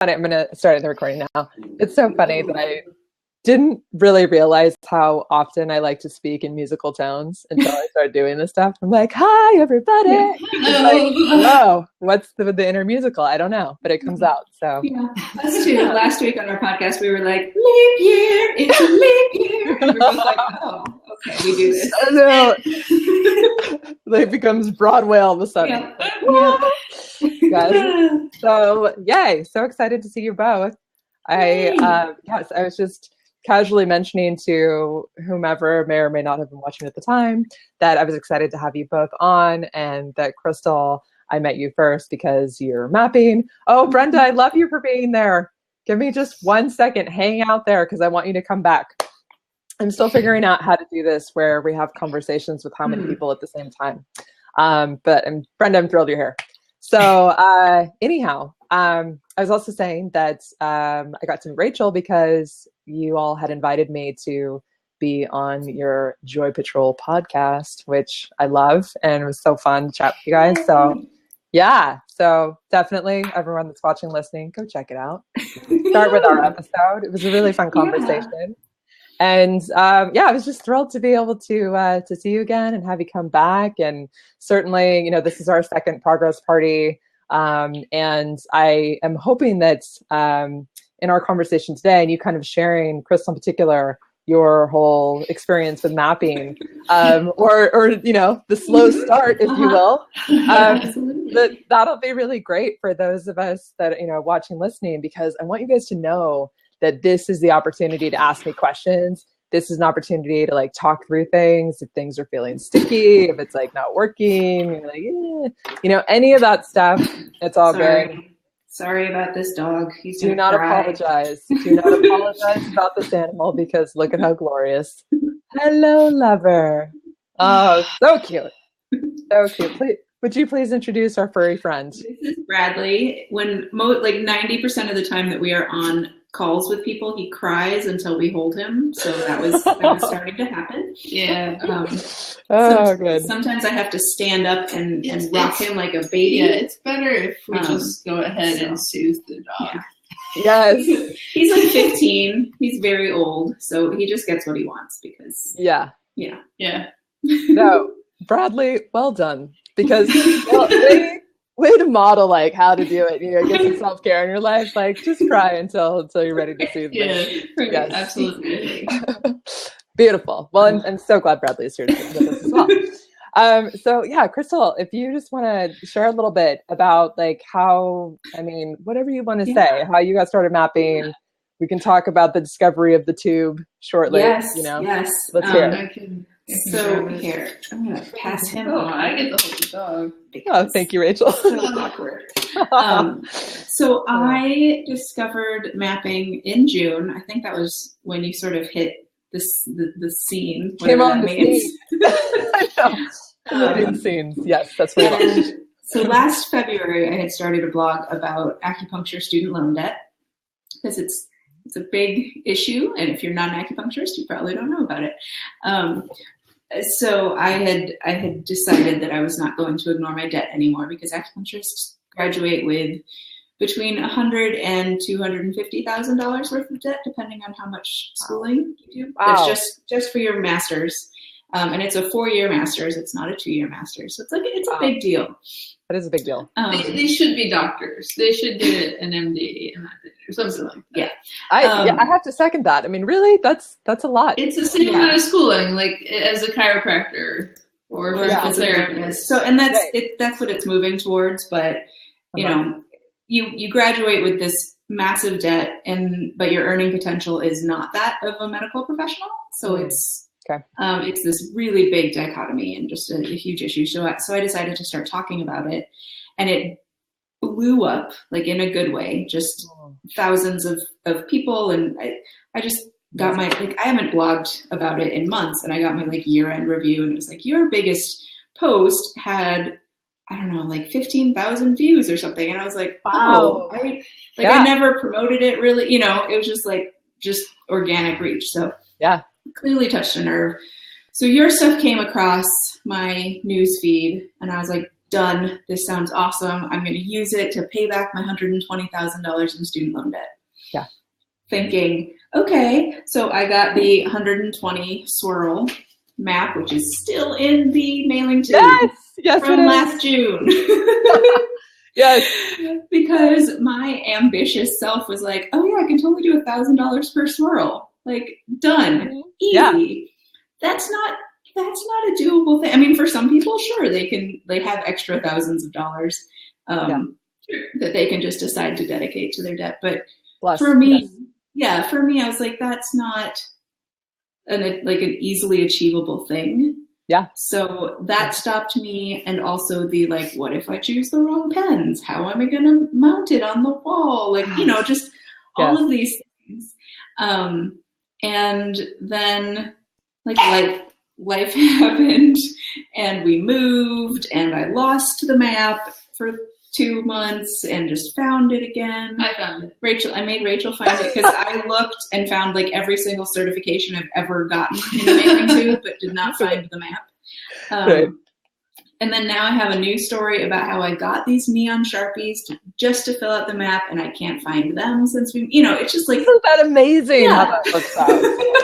funny. I'm going to start the recording now. It's so funny that I didn't really realize how often I like to speak in musical tones until I started doing this stuff. I'm like, hi, everybody. Yeah. Like, whoa, what's the inner musical? I don't know, but it comes out. So yeah, us too. Last week on our podcast, we were like, leap year, it's a leap year. And we're both like, oh, okay, we do this. I know. It becomes Broadway all of a sudden. Yeah. Yes. So yay, so excited to see you both. I was just casually mentioning to whomever may or may not have been watching at the time that I was excited to have you both on, and that Kristl, I met you first because you're mapping. Oh, Brenda, I love you for being there. Give me just 1 second. Hang out there because I want you to come back. I'm still figuring out how to do this where we have conversations with how many people at the same time. But Brenda, I'm thrilled you're here. So anyhow, I was also saying that I got to meet Rachel because you all had invited me to be on your Joy Patrol podcast, which I love, and it was so fun to chat with you guys. So yeah, so definitely everyone that's watching, listening, go check it out. Start with our episode. It was a really fun conversation. Yeah. And I was just thrilled to be able to see you again and have you come back. And certainly, this is our second progress party. And I am hoping that in our conversation today, and you kind of sharing, Kristl in particular, your whole experience with mapping, or the slow start, if you will, that'll be really great for those of us that, watching, listening, because I want you guys to know that this is the opportunity to ask me questions. This is an opportunity to talk through things. If things are feeling sticky, if it's not working, any of that stuff, it's all good. Sorry about this dog. He's Do not apologize. Do not apologize about this animal because look at how glorious. Hello, lover. Oh, so cute. So cute. Please, would you please introduce our furry friend? This is Bradley. When 90% of the time that we are on calls with people, he cries until we hold him. So that was starting to happen. Yeah. Good. Sometimes I have to stand up and rock him like a baby. Yeah, it's better if we just go ahead and soothe the dog. Yeah. Yes. He's like 15. He's very old. So he just gets what he wants because. Yeah. Yeah. No, Bradley, well done. Because way to model how to do it. Get some self-care in your life. Just cry until you're ready to soothe me. Yes. Absolutely. Beautiful. Well, I'm so glad Bradley is here to with us as well. Kristl, if you just want to share a little bit about how, whatever you want to say, how you got started mapping. We can talk about the discovery of the tube shortly. Yes. Let's hear it. So here, I'm going to pass him on. I get to hold the dog. Oh, thank you, Rachel. So awkward. So I discovered mapping in June. I think that was when you sort of hit the scene. Came on the scene. I know. Scenes. Yes, that's what it is. So last February, I had started a blog about acupuncture student loan debt because it's a big issue, and if you're not an acupuncturist, you probably don't know about it. So I had decided that I was not going to ignore my debt anymore because acupuncturists graduate with between $100,000 and $250,000 worth of debt, depending on how much schooling you do. Wow. That's just for your master's, and it's a 4-year master's. It's not a 2-year master's, so it's a big deal. That is a big deal. They should be doctors. They should get an MD or something like that. Yeah. I have to second that. Really, that's a lot. It's the same amount of schooling, as a chiropractor or physical therapist. So, and that's what it's moving towards. But you graduate with this massive debt, but your earning potential is not that of a medical professional. So it's this really big dichotomy and just a huge issue. So I decided to start talking about it, and it blew up in a good way, just thousands of people. And I just got I haven't blogged about it in months, and I got my year-end review, and it was your biggest post had, I don't know, 15,000 views or something. And I was like, wow. I never promoted it really, it was just organic reach. So yeah, clearly touched a nerve. So your stuff came across my news feed, and I was like, done. This sounds awesome. I'm going to use it to pay back my $120,000 in student loan debt. Yeah. Thinking, okay, so I got the 120 swirl map, which is still in the mailing tube from last June. Yes. Because my ambitious self was like, oh yeah, I can totally do $1,000 per swirl. Like, done. Easy. Yeah. That's not a doable thing. I mean, for some people, sure, they have extra thousands of dollars that they can just decide to dedicate to their debt. But for me, for me, I was like, that's not an easily achievable thing. Yeah. So that stopped me. And also the, like, what if I choose the wrong pens? How am I going to mount it on the wall? Like, just all of these things. And then, like, life happened and we moved and I lost the map for 2 months and just found it again. I found it. I made Rachel find it because I looked and found like every single certification I've ever gotten in the mailing tube, but did not find the map. Right. And then now I have a new story about how I got these neon Sharpies just to fill out the map and I can't find them since it's just like. Isn't that amazing how that works out?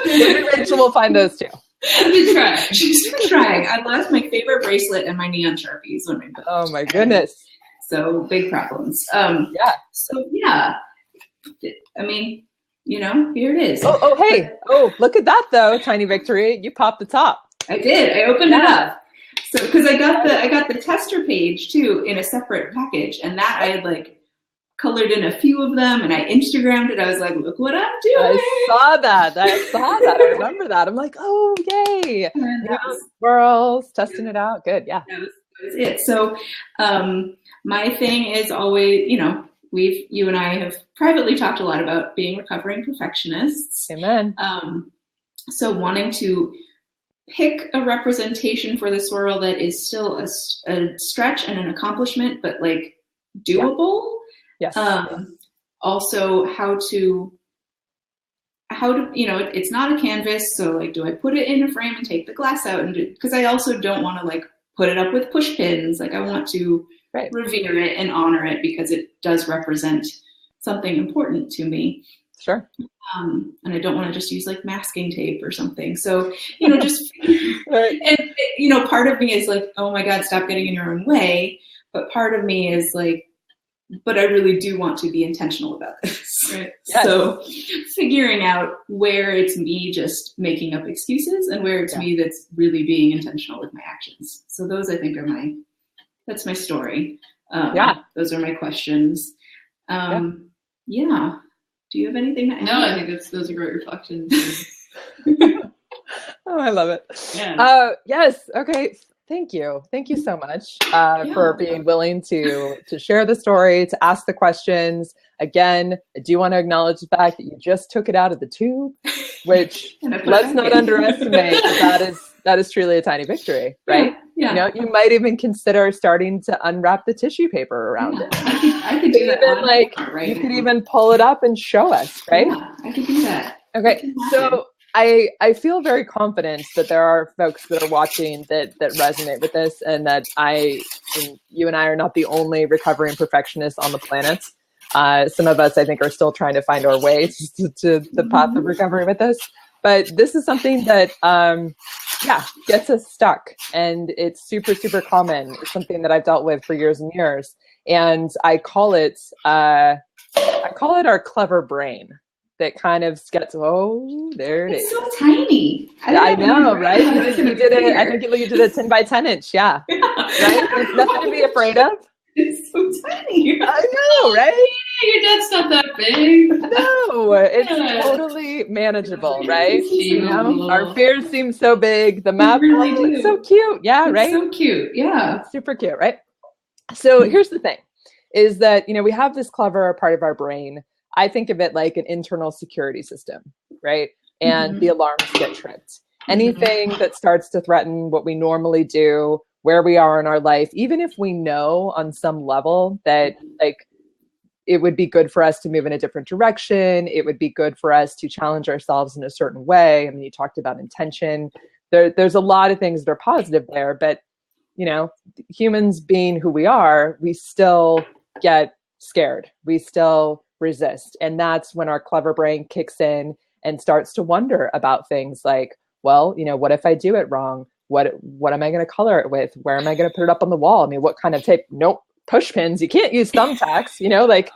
Maybe Rachel will find those too. She's been trying. I lost my favorite bracelet and my neon Sharpies when we moved. Oh my goodness. So big problems. So yeah, I mean, here it is. Oh, hey. Oh, look at that though. Tiny victory. You popped the top. I did. I opened it up. So, because I got the tester page too in a separate package, and that I had like colored in a few of them, and I Instagrammed it. I was like, look what I'm doing. I saw that. I remember that. I'm like, oh, yay. Girls testing it out. Good. Yeah. That was it. So, my thing is always, you and I have privately talked a lot about being recovering perfectionists. Amen. So wanting to pick a representation for the swirl that is still a stretch and an accomplishment, but like doable. Yeah. Yes. Also how to, it's not a canvas. So like, do I put it in a frame and take the glass out? And because I also don't want to like put it up with push pins. Like I want to revere it and honor it because it does represent something important to me. Sure. And I don't want to just use like masking tape or something. So, just, and, part of me is like, oh my God, stop getting in your own way. But part of me is like, but I really do want to be intentional about this. Right? Yes. So figuring out where it's me just making up excuses and where it's me that's really being intentional with my actions. So those I think that's my story. Those are my questions. Do you have anything to add? No, I think those are great reflections. Oh, I love it. Yeah. Yes. Okay. Thank you. Thank you so much for being willing to share the story, to ask the questions. Again, I do want to acknowledge the fact that you just took it out of the tube, which let's not underestimate. That is truly a tiny victory, right? Yeah. You might even consider starting to unwrap the tissue paper around it. I could do that. You could even pull it up and show us, right? Yeah, I could do that. Okay, so I feel very confident that there are folks that are watching that resonate with this, and that you and I are not the only recovering perfectionists on the planet. Some of us, I think, are still trying to find our way to the path of recovery with this. But this is something that, gets us stuck, and it's super, super common. It's something that I've dealt with for years and years, and I call it our clever brain. That kind of gets, there it is. It's so tiny. I know, right? You did it. I think you did a 10 by 10 inch. Yeah. Right? There's nothing to be afraid of. It's so tiny. I know, right? Your dad's not that big. No, it's totally manageable, right? Our fears seem so big. The map is so cute. Yeah, right? So cute. Yeah. It's super cute, right? So here's the thing, is that, we have this clever part of our brain. I think of it like an internal security system, right? And the alarms get tripped. Anything that starts to threaten what we normally do, where we are in our life, even if we know on some level that like it would be good for us to move in a different direction, it would be good for us to challenge ourselves in a certain way. I mean, you talked about intention. There's a lot of things that are positive there, but humans being who we are, we still get scared. We still resist. And that's when our clever brain kicks in and starts to wonder about things like, well, what if I do it wrong? What am I going to color it with? Where am I going to put it up on the wall? I mean, what kind of tape? Nope. Push pins. You can't use thumbtacks, like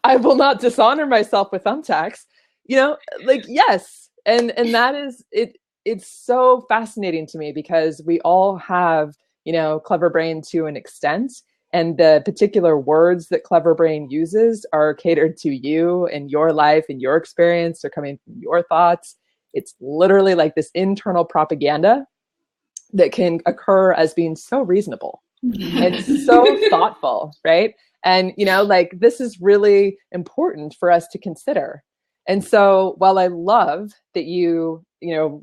I will not dishonor myself with thumbtacks, yes. And that is it. It's so fascinating to me because we all have, clever brain to an extent, and the particular words that clever brain uses are catered to you and your life and your experience. They're coming from your thoughts. It's literally like this internal propaganda that can occur as being so reasonable and so thoughtful, right? And, this is really important for us to consider. And so while I love that you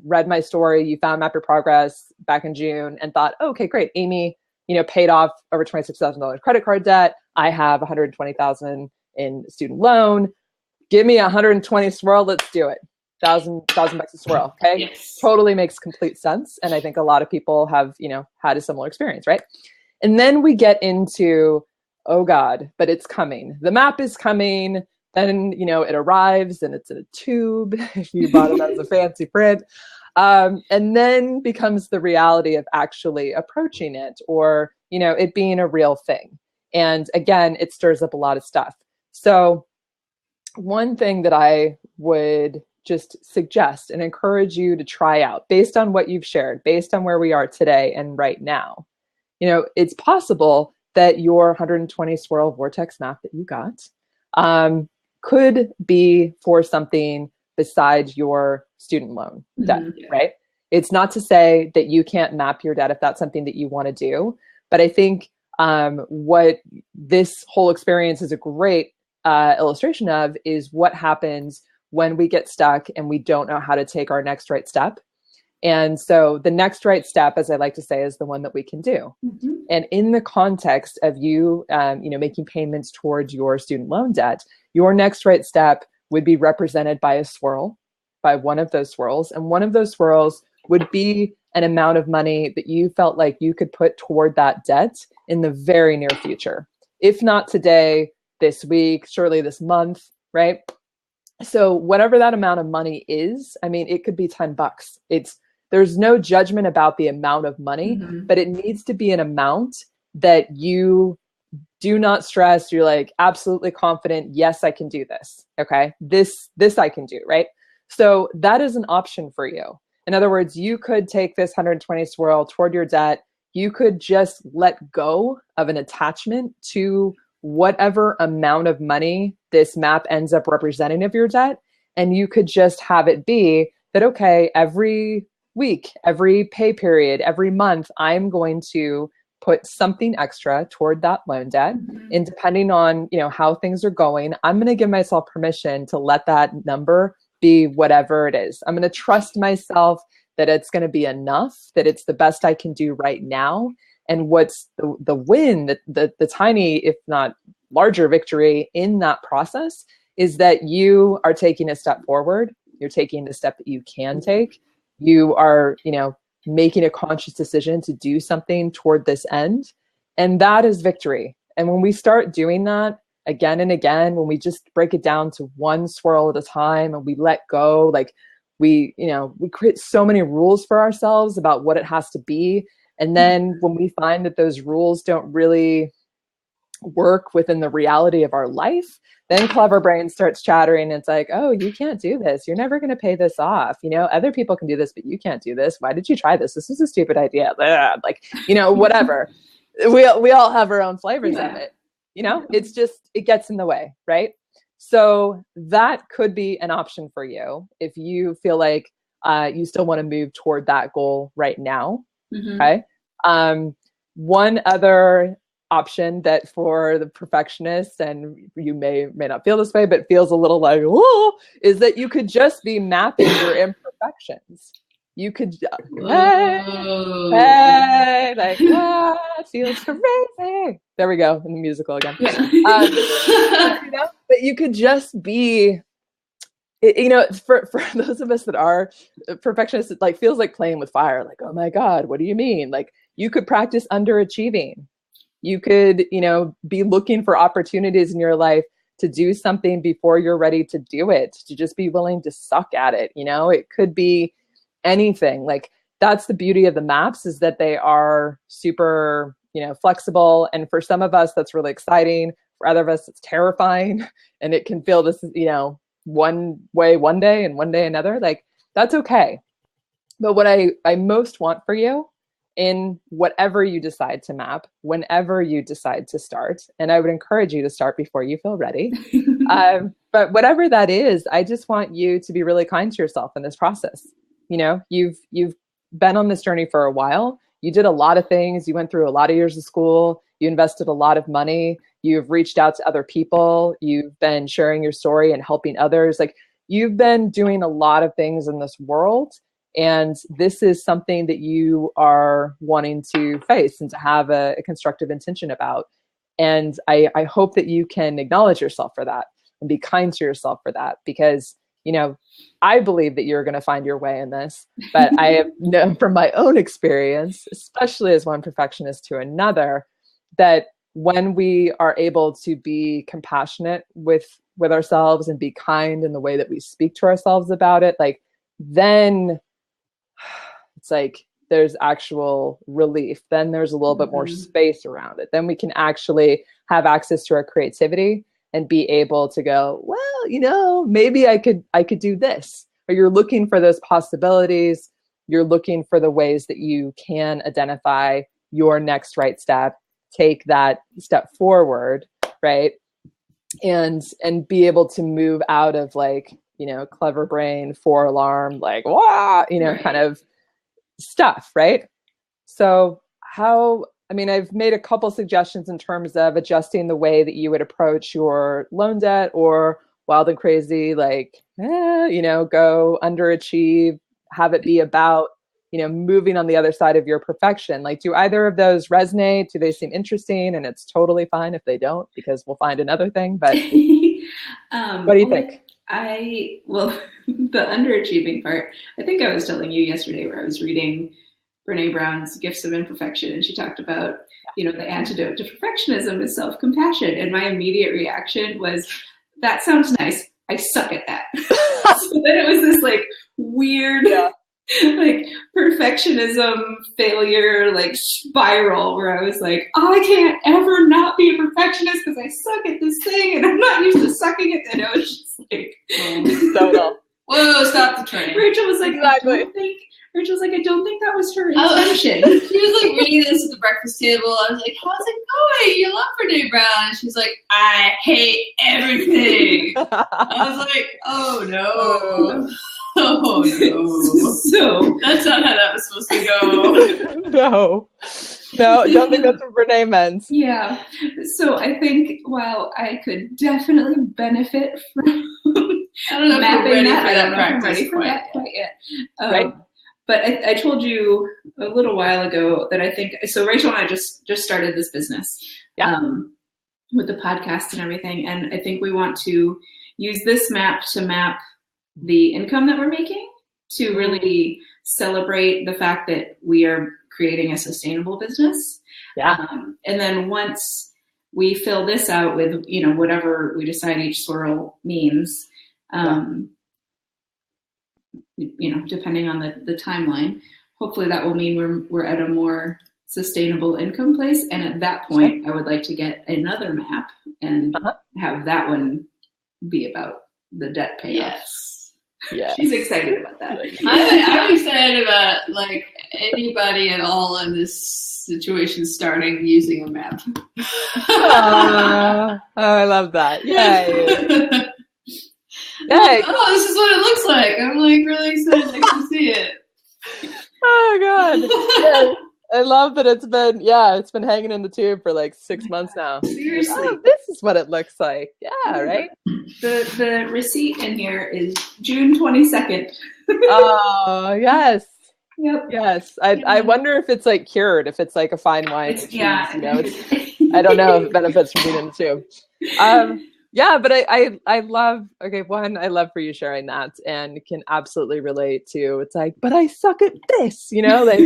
read my story, you found Map Your Progress back in June and thought, oh, okay, great. Amy, paid off over $26,000 credit card debt. I have $120,000 in student loan. Give me 120 swirl. Let's do it. $1,000 a swirl. Okay. Yes. Totally makes complete sense. And I think a lot of people have, had a similar experience, right? And then we get into, oh God, but it's coming. The map is coming. Then, it arrives and it's in a tube. If you bought it as a fancy print. And then becomes the reality of actually approaching it or, it being a real thing. And again, it stirs up a lot of stuff. So one thing that I would just suggest and encourage you to try out based on what you've shared, based on where we are today and right now, it's possible that your 120 swirl vortex map that you got could be for something besides your student loan debt, right? It's not to say that you can't map your debt if that's something that you want to do. But I think what this whole experience is a great illustration of is what happens when we get stuck and we don't know how to take our next right step. And so the next right step, as I like to say, is the one that we can do. And in the context of you, making payments towards your student loan debt, your next right step would be represented by a swirl, by one of those swirls. And one of those swirls would be an amount of money that you felt like you could put toward that debt in the very near future. If not today, this week, surely this month, right? So whatever that amount of money is, I mean, it could be $10. There's no judgment about the amount of money, but it needs to be an amount that you do not stress. You're like absolutely confident. Yes, I can do this. Okay. This I can do, right? So that is an option for you. In other words, you could take this 120 swirl toward your debt. You could just let go of an attachment to whatever amount of money this map ends up representing of your debt. And you could just have it be that, okay, every week, every pay period, every month, I'm going to put something extra toward that loan debt. And depending on, how things are going, I'm going to give myself permission to let that number be whatever it is. I'm going to trust myself that it's going to be enough, that it's the best I can do right now. And what's the win, the tiny, if not larger victory in that process is that you are taking a step forward. You're taking the step that you can take. You are, making a conscious decision to do something toward this end. And that is victory. And when we start doing that again and again, when we just break it down to one swirl at a time and we let go, like we create so many rules for ourselves about what it has to be. And then when we find that those rules don't really work within the reality of our life, then clever brain starts chattering. And it's like, oh, you can't do this. You're never going to pay this off. Other people can do this, but you can't do this. Why did you try this? This is a stupid idea. Blah. Like, whatever. We all have our own flavors of it. It's just, it gets in the way. Right. So that could be an option for you if you feel like you still want to move toward that goal right now. Okay. One other option that for the perfectionist, and you may not feel this way, but feels a little like, whoa, is that you could just be mapping your imperfections. You could, hey, like, it feels crazy. There we go, in the musical again. But you could just be, for those of us that are perfectionists, it like feels like playing with fire. Like, oh my God, what do you mean? Like, You could practice underachieving. You could, be looking for opportunities in your life to do something before you're ready to do it, to just be willing to suck at it. It could be anything. Like, that's the beauty of the maps, is that they are super, flexible. And for some of us, that's really exciting. For other of us, it's terrifying. And it can feel this, one way one day and one day another. Like, that's okay. But what I most want for you, in whatever you decide to map, whenever you decide to start, and I would encourage you to start before you feel ready. But whatever that is, I just want you to be really kind to yourself in this process. You've been on this journey for a while. You did a lot of things. You went through a lot of years of school. You invested a lot of money. You've reached out to other people. You've been sharing your story and helping others. Like, you've been doing a lot of things in this world. And this is something that you are wanting to face and to have a constructive intention about. And I hope that you can acknowledge yourself for that and be kind to yourself for that, because, I believe that you're going to find your way in this. But I have known from my own experience, especially as one perfectionist to another, that when we are able to be compassionate with ourselves and be kind in the way that we speak to ourselves about it, like, then it's like there's actual relief. Then there's a little bit more space around it. Then we can actually have access to our creativity and be able to go, well, maybe I could do this. Or you're looking for those possibilities. You're looking for the ways that you can identify your next right step, take that step forward, right? And be able to move out of, like, clever brain, 4-alarm, like, Right. kind of stuff, right? So I've made a couple suggestions in terms of adjusting the way that you would approach your loan debt, or wild and crazy, like, go underachieve, have it be about, moving on the other side of your perfection. Like, do either of those resonate? Do they seem interesting? And it's totally fine if they don't, because we'll find another thing. But what do you think? The underachieving part, I think I was telling you yesterday, where I was reading Brene Brown's Gifts of Imperfection, and she talked about, the antidote to perfectionism is self-compassion. And my immediate reaction was, that sounds nice. I suck at that. So then it was this, like, weird, like, perfectionism failure, like, spiral, where I was like, I can't ever not be a perfectionist because I suck at this thing and I'm not used to sucking it. And I was just like, whoa, stop the train. Rachel was like, exactly. I don't think that was her intention. She was like reading this at the breakfast table. I was like, how's it going? You love Brene Brown. And she's like, I hate everything. I was like, oh no. Oh no. So that's not how that was supposed to go. No, don't think that's what Brene meant. Yeah. So I think, while I could definitely benefit from I don't know mapping if we're ready that, for I that don't know if I'm practice ready for quite that quite yet. Right. But I told you a little while ago that I think, so Rachel and I just started this business with the podcast and everything. And I think we want to use this map to map the income that we're making, to really celebrate the fact that we are creating a sustainable business. Yeah. And then once we fill this out with, whatever we decide each swirl means, depending on the timeline, hopefully that will mean we're at a more sustainable income place. And at that point, I would like to get another map and have that one be about the debt payoff. Yes. Yeah. She's excited about that. I'm excited about, like, anybody at all in this situation starting using a map. Oh, I love that. Yay. Yay. Oh, this is what it looks like. I'm, like, really excited to see it. Oh God. Yeah. I love that it's been hanging in the tube for like 6 months now. Seriously. Oh, this is what it looks like. Yeah, right? The receipt in here is June 22nd. Oh, yes. Yep. Yes. I wonder if it's like cured, if it's like a fine wine. I don't know if it benefits from being in the tube. Yeah, but I love, I love for you sharing that, and can absolutely relate to, it's like, but I suck at this, like,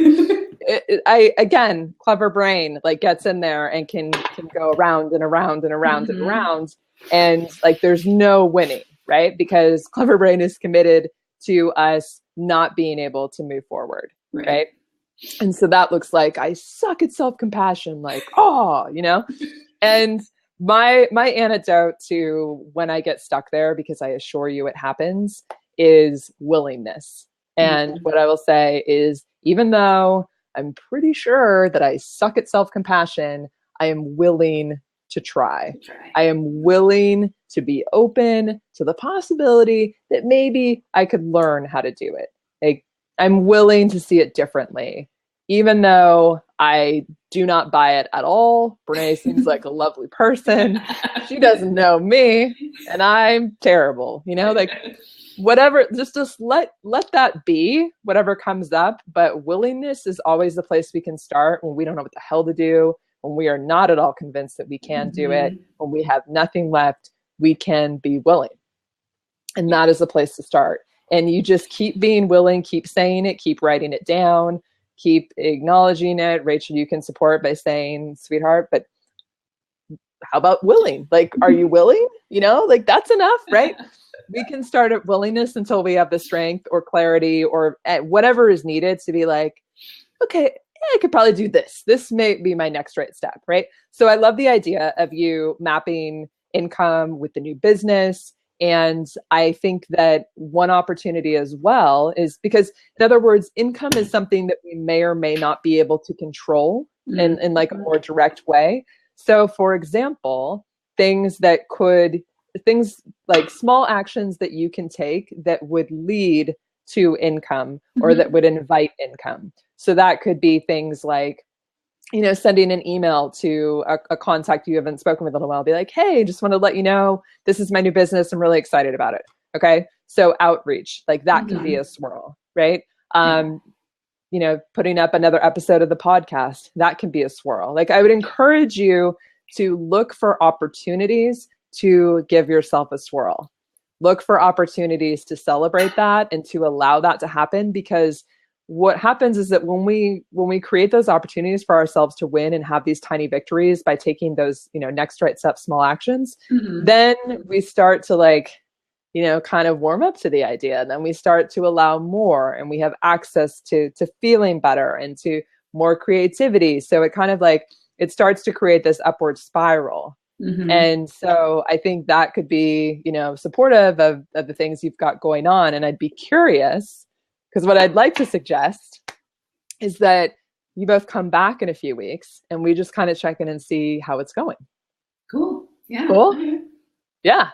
Again, clever brain like gets in there and can go around and around and around and around, and like there's no winning, right? Because clever brain is committed to us not being able to move forward, right? And so that looks like I suck at self-compassion, like, oh, you know? And my antidote to when I get stuck there, because I assure you it happens, is willingness. And what I will say is, even though I'm pretty sure that I suck at self-compassion, I am willing to try. I am willing to be open to the possibility that maybe I could learn how to do it. Like, I'm willing to see it differently, even though I do not buy it at all. Brene seems like a lovely person. She doesn't know me, and I'm terrible. You know, like whatever. Just let that be. Whatever comes up. But willingness is always the place we can start when we don't know what the hell to do. When we are not at all convinced that we can do it. When we have nothing left, we can be willing, and that is the place to start. And you just keep being willing, keep saying it, keep writing it down, keep acknowledging it. Rachel, you can support by saying, sweetheart, but how about willing? Like, are you willing? You know, like that's enough, right? We can start at willingness until we have the strength or clarity or whatever is needed to be like, okay, I could probably do this. This may be my next right step, right? So I love the idea of you mapping income with the new business. And I think that one opportunity as well is because, in other words, income is something that we may or may not be able to control in like a more direct way. So for example, things like small actions that you can take that would lead to income or that would invite income. So that could be things like, you know, sending an email to a contact you haven't spoken with in a while, be like, hey, just want to let you know, this is my new business. I'm really excited about it. Okay. So outreach, like that can be a swirl, right? You know, putting up another episode of the podcast, that can be a swirl. Like I would encourage you to look for opportunities to give yourself a swirl. Look for opportunities to celebrate that and to allow that to happen, because what happens is that when we create those opportunities for ourselves to win and have these tiny victories by taking those, you know, next right step, small actions, then we start to like, you know, kind of warm up to the idea. And then we start to allow more, and we have access to feeling better and to more creativity. So it kind of like, it starts to create this upward spiral. And so I think that could be, you know, supportive of the things you've got going on. And I'd be curious, because what I'd like to suggest is that you both come back in a few weeks and we just kind of check in and see how it's going. Cool. Yeah. Cool. Yeah.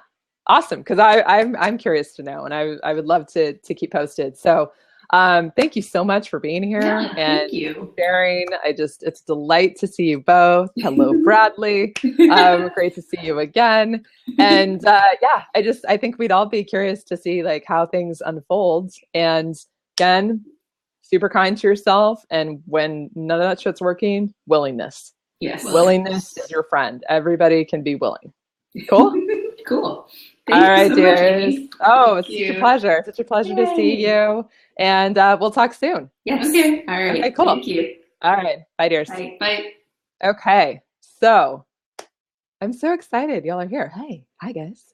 Awesome. Because I'm curious to know, and I would love to keep posted. So thank you so much for being here and sharing. It's a delight to see you both. Hello, Bradley. Great to see you again. And I think we'd all be curious to see like how things unfold. And again, super kind to yourself. And when none of that shit's working, willingness. Yes. Willingness is your friend. Everybody can be willing. Cool? Cool. All right, dears. Oh, it's such a pleasure. Such a pleasure to see you. And we'll talk soon. Yes. Okay. All right. Okay, cool. Thank you. All right. Bye, dears. Bye. Okay. So I'm so excited. Y'all are here. Hey. Hi, guys.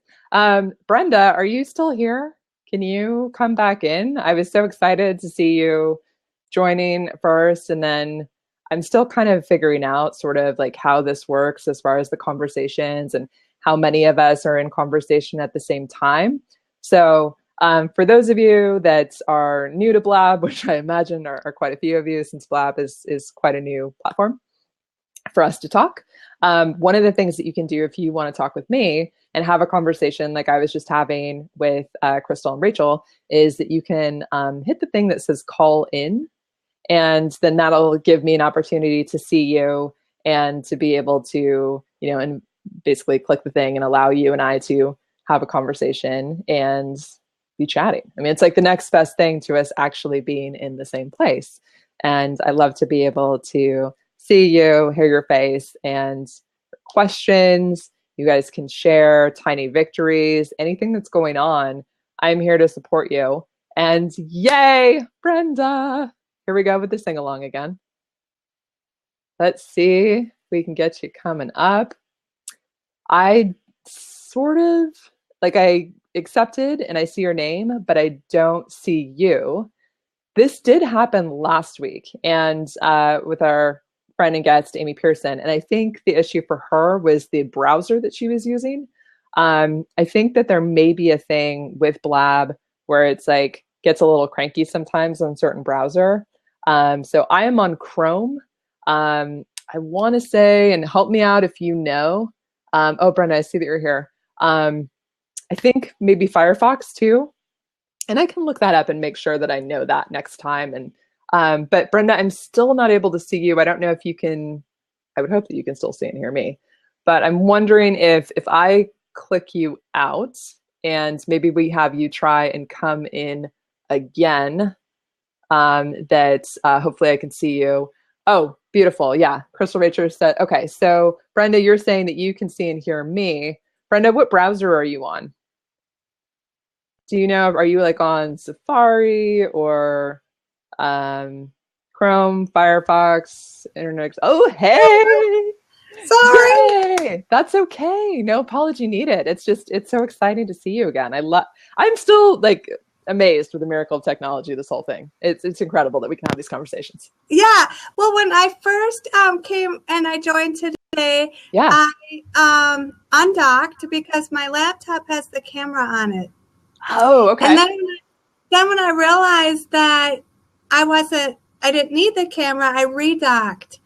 Brenda, are you still here? Can you come back in? I was so excited to see you joining first. And then I'm still kind of figuring out sort of like how this works as far as the conversations and how many of us are in conversation at the same time. So for those of you that are new to Blab, which I imagine are quite a few of you, since Blab is quite a new platform for us to talk, one of the things that you can do if you want to talk with me and have a conversation like I was just having with Kristl and Rachel is that you can hit the thing that says call in, and then that'll give me an opportunity to see you and to be able to, you know, and basically click the thing and allow you and I to have a conversation and be chatting. I mean, it's like the next best thing to us actually being in the same place. And I love to be able to see you, hear your face, and questions. You guys can share tiny victories, anything that's going on. I'm here to support you. And yay, Brenda. Here we go with the sing along again. let's see if we can get you coming up. I sort of like I accepted and I see your name, but I don't see you. This did happen last week, and with our friend and guest Amy Pearson, and I think the issue for her was the browser that she was using. I think that there may be a thing with Blab where it's like gets a little cranky sometimes on certain browser. So I am on Chrome. I want to say, and help me out if you know. Oh, Brenda, I see that you're here. I think maybe Firefox too. And I can look that up and make sure that I know that next time. And but Brenda, I'm still not able to see you. I don't know if you can. I would hope that you can still see and hear me. But I'm wondering if I click you out and maybe we have you try and come in again. That hopefully I can see you. Oh, beautiful. Yeah, Kristl Rachel said. Okay, so Brenda, you're saying that you can see and hear me. Brenda, what browser are you on? Do you know, are you like on Safari or Chrome, Firefox, Internet? Oh, hey! Sorry. Yay! That's okay. No apology needed. It's so exciting to see you again. I'm still like amazed with the miracle of technology, this whole thing. It's incredible that we can have these conversations. Yeah. Well, when I first came and I joined today, Yeah. I undocked because my laptop has the camera on it. Oh, okay. And then when I realized that I didn't need the camera, I redocked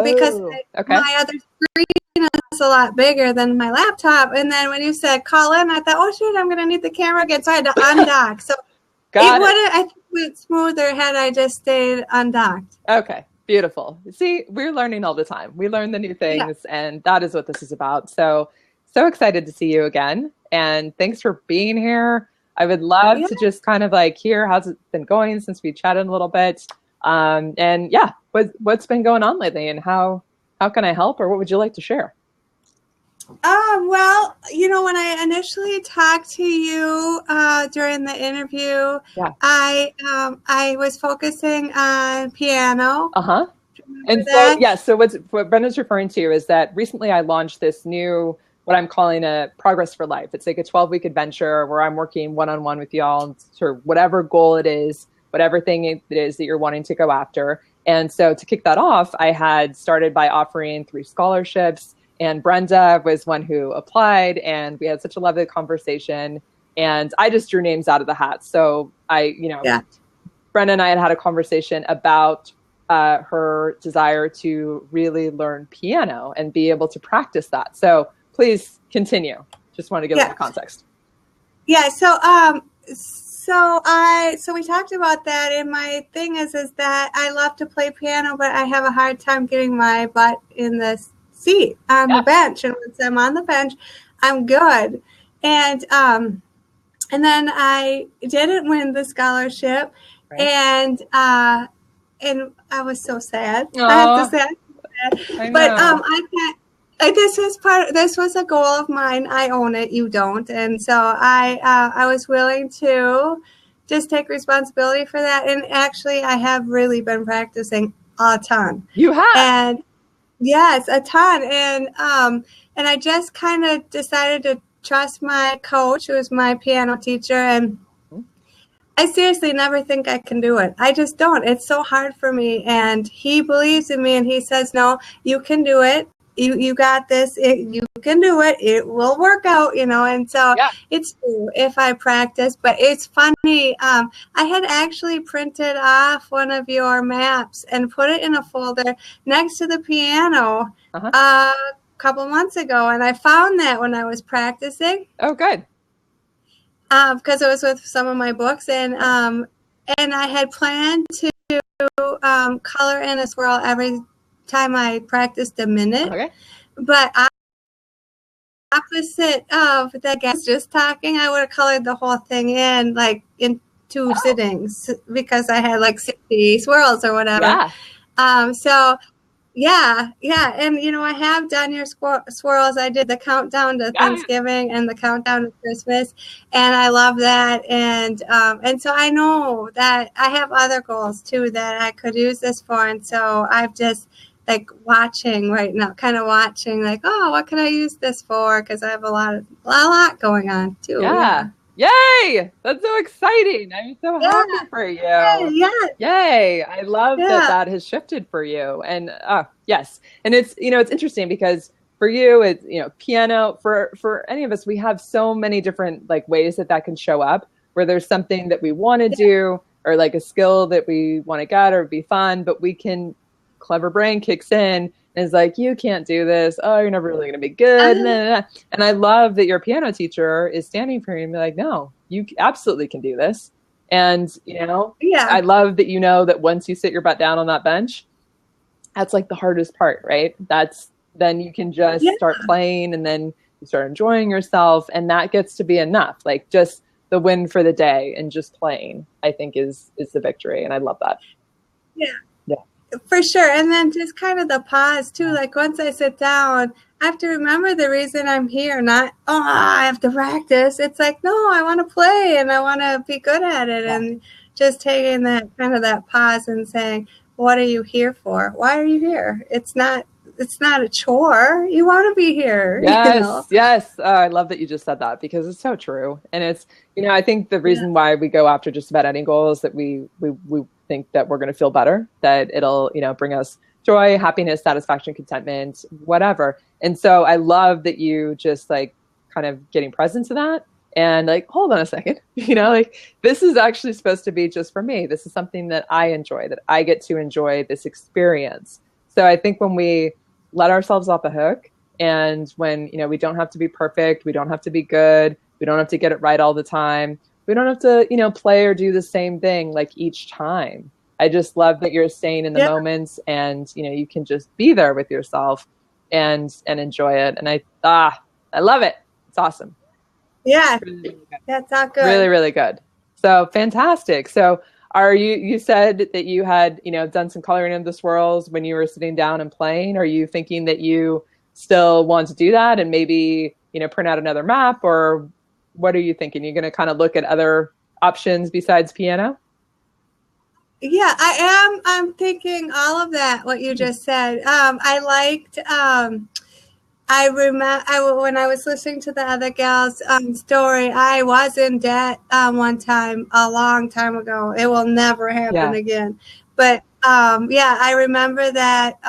because okay. my other screen is a lot bigger than my laptop. And then when you said call in, I thought, oh shoot, I'm going to need the camera again. So I had to undock. So I think it went smoother had I just stayed undocked. Okay. Beautiful. See, we're learning all the time. We learn the new things, and that is what this is about. So excited to see you again. And thanks for being here. I would love to just kind of like hear how's it been going since we chatted a little bit. And yeah, what's been going on lately and how can I help or what would you like to share? Well, when I initially talked to you during the interview, I was focusing on piano. Uh-huh. And so what Brenda's referring to is that recently I launched this new, what I'm calling a Progress for Life. It's like a 12-week adventure where I'm working one-on-one with y'all for whatever goal it is, whatever thing it is that you're wanting to go after. And so to kick that off, I had started by offering 3 scholarships, and Brenda was one who applied, and we had such a lovely conversation, and I just drew names out of the hat. So Brenda and I had a conversation about her desire to really learn piano and be able to practice that. So please continue. Just want to give a little context. Yeah. So we talked about that, and my thing is that I love to play piano, but I have a hard time getting my butt in the seat on the bench. And once I'm on the bench, I'm good. And then I didn't win the scholarship, and I was so sad. Aww. I have to say, but this was a goal of mine. I own it. You don't. And so I was willing to just take responsibility for that. And actually, I have really been practicing a ton. You have? And yes, a ton. And I just kind of decided to trust my coach, who is my piano teacher. And I seriously never think I can do it. I just don't. It's so hard for me. And he believes in me, and he says, no, you can do it. You got this. You can do it. It will work out, And so it's true if I practice. But it's funny. I had actually printed off one of your maps and put it in a folder next to the piano a couple months ago. And I found that when I was practicing. Oh, good. Because it was with some of my books. And I had planned to color in a swirl every time I practiced a minute. Okay. But opposite of the guest just talking, I would have colored the whole thing in like in 2 sittings because I had like 60 swirls or whatever. Yeah. And I have done your swirls. I did the countdown to Thanksgiving and the countdown to Christmas, and I love that. And so I know that I have other goals too that I could use this for, and so I've just like watching right now, kind of watching like, oh, what can I use this for? Because I have a lot going on too. Yeah. Yay! That's so exciting. I'm so happy for you. Yeah. Yay. I love that that has shifted for you. And yes. And it's, it's interesting because for you, it's, piano, for any of us, we have so many different like ways that can show up, where there's something that we want to do, or like a skill that we want to get or be fun, but clever brain kicks in and is like, you can't do this. Oh, you're never really going to be good. And I love that your piano teacher is standing for you and be like, no, you absolutely can do this. And, I love that that once you sit your butt down on that bench, that's like the hardest part, right? Then you can just start playing, and then you start enjoying yourself, and that gets to be enough. Like just the win for the day and just playing, I think is the victory. And I love that. Yeah. For sure. And then just kind of the pause too. Like once I sit down, I have to remember the reason I'm here, not, I have to practice. It's like, no, I want to play and I want to be good at it. Yeah. And just taking that kind of that pause and saying, what are you here for? Why are you here? It's not a chore. You want to be here. Yes. Yes. I love that you just said that, because it's so true. And it's, I think the reason why we go after just about any goal is that we think that we're going to feel better, that it'll, bring us joy, happiness, satisfaction, contentment, whatever. And so I love that you just like kind of getting present to that and like, hold on a second, like this is actually supposed to be just for me. This is something that I enjoy, that I get to enjoy this experience. So I think when we let ourselves off the hook, and when, we don't have to be perfect, we don't have to be good, we don't have to get it right all the time, we don't have to, play or do the same thing like each time. I just love that you're staying in the moments, and, you can just be there with yourself and enjoy it. And I love it. It's awesome. Yeah. Really that's all good. Really, really good. So fantastic. So you said that you had, done some coloring in the swirls when you were sitting down and playing. Are you thinking that you still want to do that and maybe, print out another map, or what are you thinking? You're going to kind of look at other options besides piano? Yeah, I am. I'm thinking all of that, what you just said. I liked, I remember when I was listening to the other gal's story, I was in debt one time, a long time ago. It will never happen again. But I remember that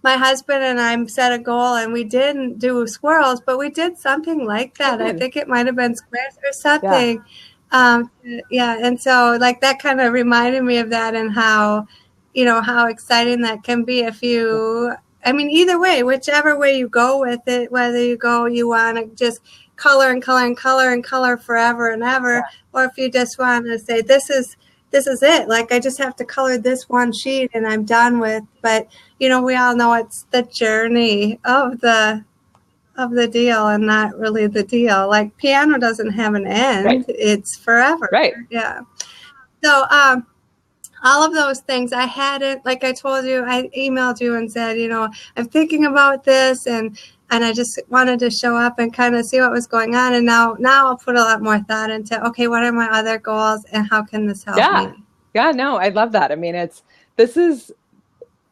my husband and I set a goal, and we didn't do swirls, but we did something like that. I think it might have been squares or something. And so like that kind of reminded me of that, and how, how exciting that can be if you, either way, whichever way you go with it, whether you want to just color and color and color and color forever and ever, or if you just want to say, this is it. Like, I just have to color this one sheet and I'm done with. But, we all know it's the journey of the deal and not really the deal. Like piano doesn't have an end. Right. It's forever. Right. Yeah. So, all of those things, I hadn't, like I told you, I emailed you and said, I'm thinking about this, and I just wanted to show up and kind of see what was going on. And now I'll put a lot more thought into, okay, what are my other goals and how can this help me? Yeah, no, I love that.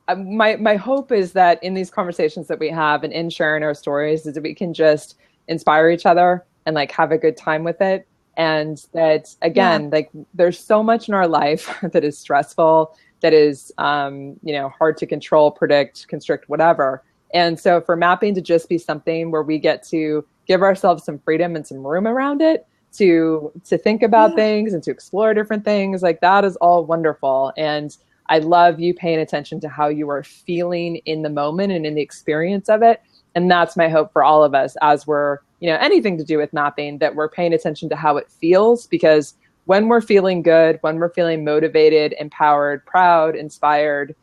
My hope is that in these conversations that we have and in sharing our stories is that we can just inspire each other and like have a good time with it. And that, again, like there's so much in our life that is stressful, that is, hard to control, predict, constrict, whatever. And so for mapping to just be something where we get to give ourselves some freedom and some room around it to think about things and to explore different things, like that is all wonderful. And I love you paying attention to how you are feeling in the moment and in the experience of it. And that's my hope for all of us as we're, anything to do with mapping, that we're paying attention to how it feels, because when we're feeling good, when we're feeling motivated, empowered, proud, inspired,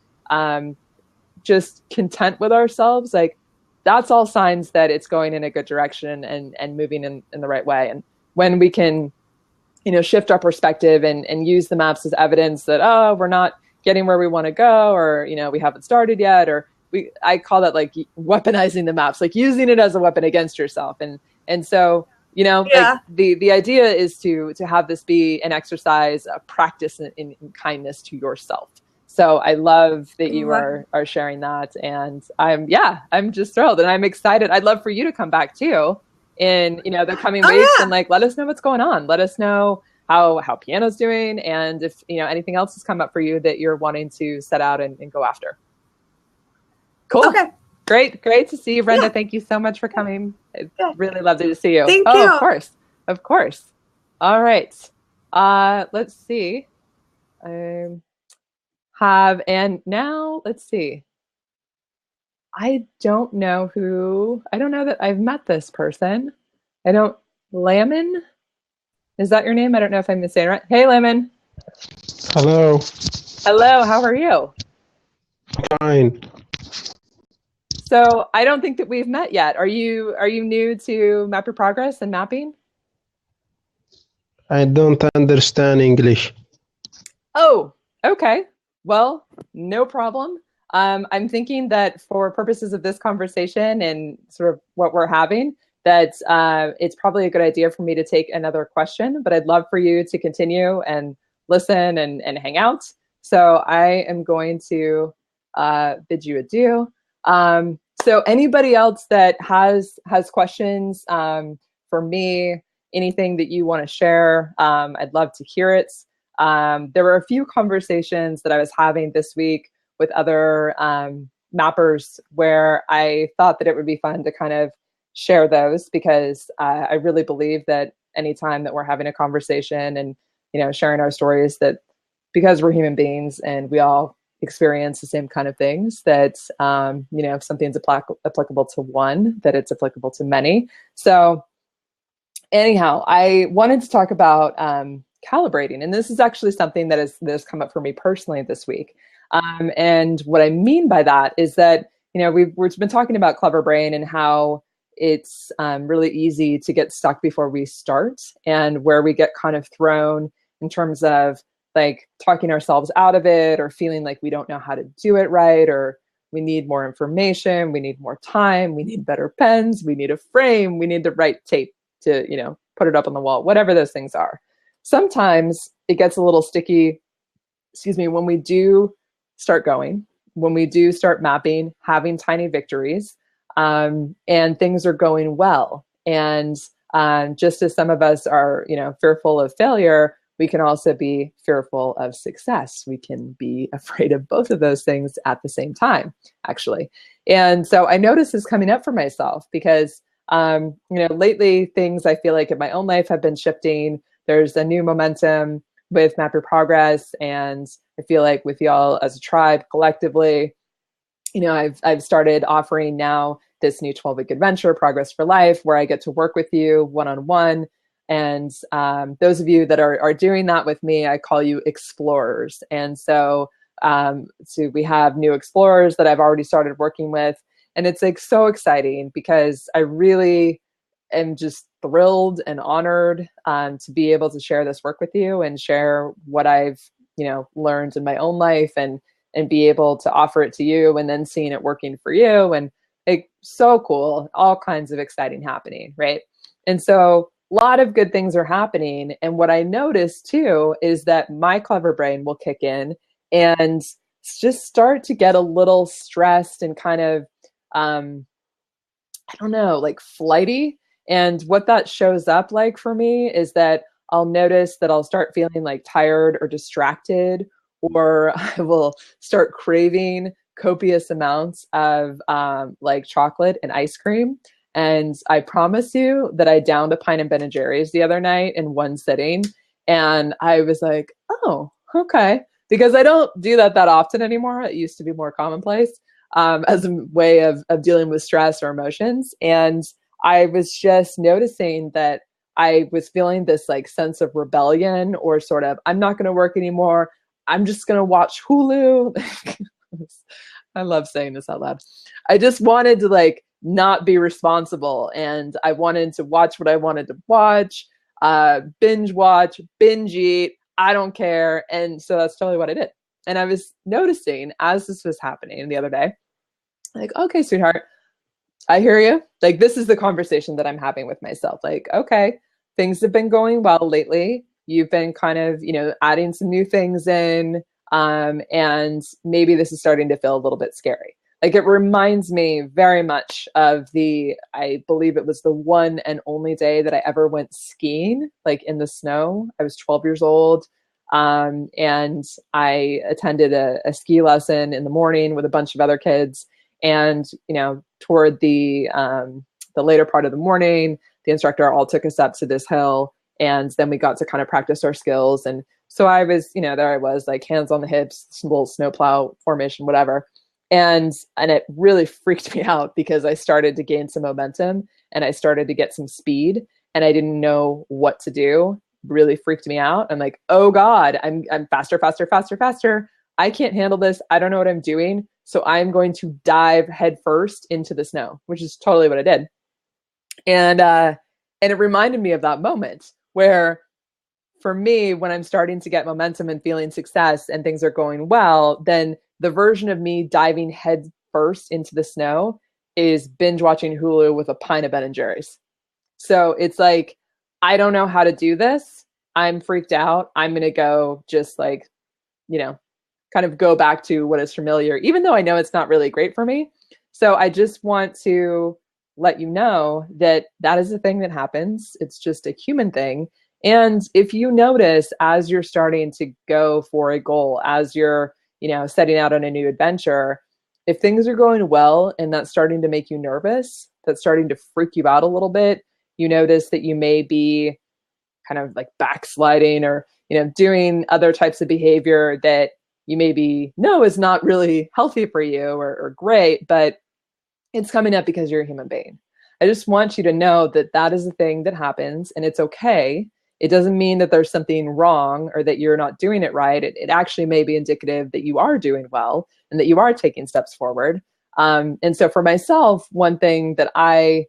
just content with ourselves, like that's all signs that it's going in a good direction and moving in the right way. And when we can, shift our perspective and use the maps as evidence that, oh, we're not getting where we want to go, or, we haven't started yet, or I call that like weaponizing the maps, like using it as a weapon against yourself. And so, like the idea is to have this be an exercise, a practice in kindness to yourself. So I love that you Right. are sharing that, and I'm just thrilled, and I'm excited. I'd love for you to come back too in the coming weeks, Oh and like let us know what's going on. Let us know how piano's doing, and if anything else has come up for you that you're wanting to set out and go after. yeah. Cool. Okay. Great to see you, Brenda. Yeah. Thank you so much for coming. I Yeah. really loved to see you. Thank Oh, you. of course. All right. Let's see. I and now let's see. I don't know that I've met this person. I don't, Lemon? Is that your name? I don't know if I'm saying it right. Hey, Lemon. Hello, Hello, how are you? fine. So I don't think that we've met yet. Are you new to Map Your Progress and mapping? I don't understand English. Oh, okay. Well, no problem. I'm thinking that for purposes of this conversation and sort of what we're having, that it's probably a good idea for me to take another question, but I'd love for you to continue and listen and hang out. So I am going to bid you adieu. So anybody else that has questions for me, anything that you want to share, I'd love to hear it. There were a few conversations that I was having this week with other mappers where I thought that it would be fun to kind of share those, because I really believe that anytime that we're having a conversation and sharing our stories, that because we're human beings and we all experience the same kind of things, that if something's applicable to one, that it's applicable to many. So anyhow, I wanted to talk about calibrating, and this is actually something that has come up for me personally this week. And what I mean by that is that we've been talking about Clever Brain and how it's really easy to get stuck before we start, and where we get kind of thrown in terms of like talking ourselves out of it, or feeling like we don't know how to do it right, or we need more information, we need more time, we need better pens, we need a frame, we need the right tape to put it up on the wall, whatever those things are. Sometimes it gets a little sticky, when we do start going, when we do start mapping, having tiny victories, and things are going well. And just as some of us are fearful of failure, we can also be fearful of success. We can be afraid of both of those things at the same time, actually. And so I notice this coming up for myself because lately things I feel like in my own life have been shifting. There's a new momentum with Map Your Progress, and I feel like with y'all as a tribe collectively, I've started offering now this new 12-week adventure, Progress for Life, where I get to work with you one-on-one. And those of you that are doing that with me, I call you explorers. And so we have new explorers that I've already started working with. And it's like so exciting because I really am just thrilled and honored to be able to share this work with you and share what I've learned in my own life, and be able to offer it to you, and then seeing it working for you. And it's so cool, all kinds of exciting happening, right? And so a lot of good things are happening. And what I noticed too is that my clever brain will kick in and just start to get a little stressed and kind of I don't know, like flighty. And what that shows up like for me is that I'll notice that I'll start feeling like tired or distracted, or I will start craving copious amounts of like chocolate and ice cream. And I promise you that I downed a pint of Ben & Jerry's the other night in one sitting. And I was like, oh, okay. Because I don't do that often anymore. It used to be more commonplace as a way of dealing with stress or emotions. And I was just noticing that I was feeling this like sense of rebellion, or sort of, I'm not going to work anymore. I'm just going to watch Hulu. I love saying this out loud. I just wanted to like not be responsible, and I wanted to watch what I wanted to watch, binge watch, binge eat. I don't care. And so that's totally what I did. And I was noticing as this was happening the other day, like, okay, sweetheart, I hear you. Like, this is the conversation that I'm having with myself. Like, okay, things have been going well lately. You've been kind of, adding some new things in. And maybe this is starting to feel a little bit scary. Like, it reminds me very much of I believe it was the one and only day that I ever went skiing, like in the snow. I was 12 years old. And I attended a ski lesson in the morning with a bunch of other kids. And, toward the later part of the morning, the instructor all took us up to this hill, and then we got to kind of practice our skills. And so I was, there I was, like, hands on the hips, little snowplow formation, whatever. And it really freaked me out because I started to gain some momentum and I started to get some speed, and I didn't know what to do. Really freaked me out. I'm like, oh God, I'm faster, faster, faster, faster. I can't handle this. I don't know what I'm doing. So I'm going to dive headfirst into the snow, which is totally what I did. And it reminded me of that moment where, for me, when I'm starting to get momentum and feeling success and things are going well, then the version of me diving head first into the snow is binge watching Hulu with a pint of Ben & Jerry's. So it's like, I don't know how to do this. I'm freaked out. I'm going to go just like, kind of go back to what is familiar, even though I know it's not really great for me. So I just want to let you know that that is a thing that happens. It's just a human thing. And if you notice, as you're starting to go for a goal, as you're, setting out on a new adventure, if things are going well and that's starting to make you nervous, that's starting to freak you out a little bit, you notice that you may be kind of like backsliding or, doing other types of behavior that you maybe know is not really healthy for you or great, but it's coming up because you're a human being. I just want you to know that that is a thing that happens, and it's okay. It doesn't mean that there's something wrong or that you're not doing it right. It actually may be indicative that you are doing well and that you are taking steps forward. And so for myself, one thing that I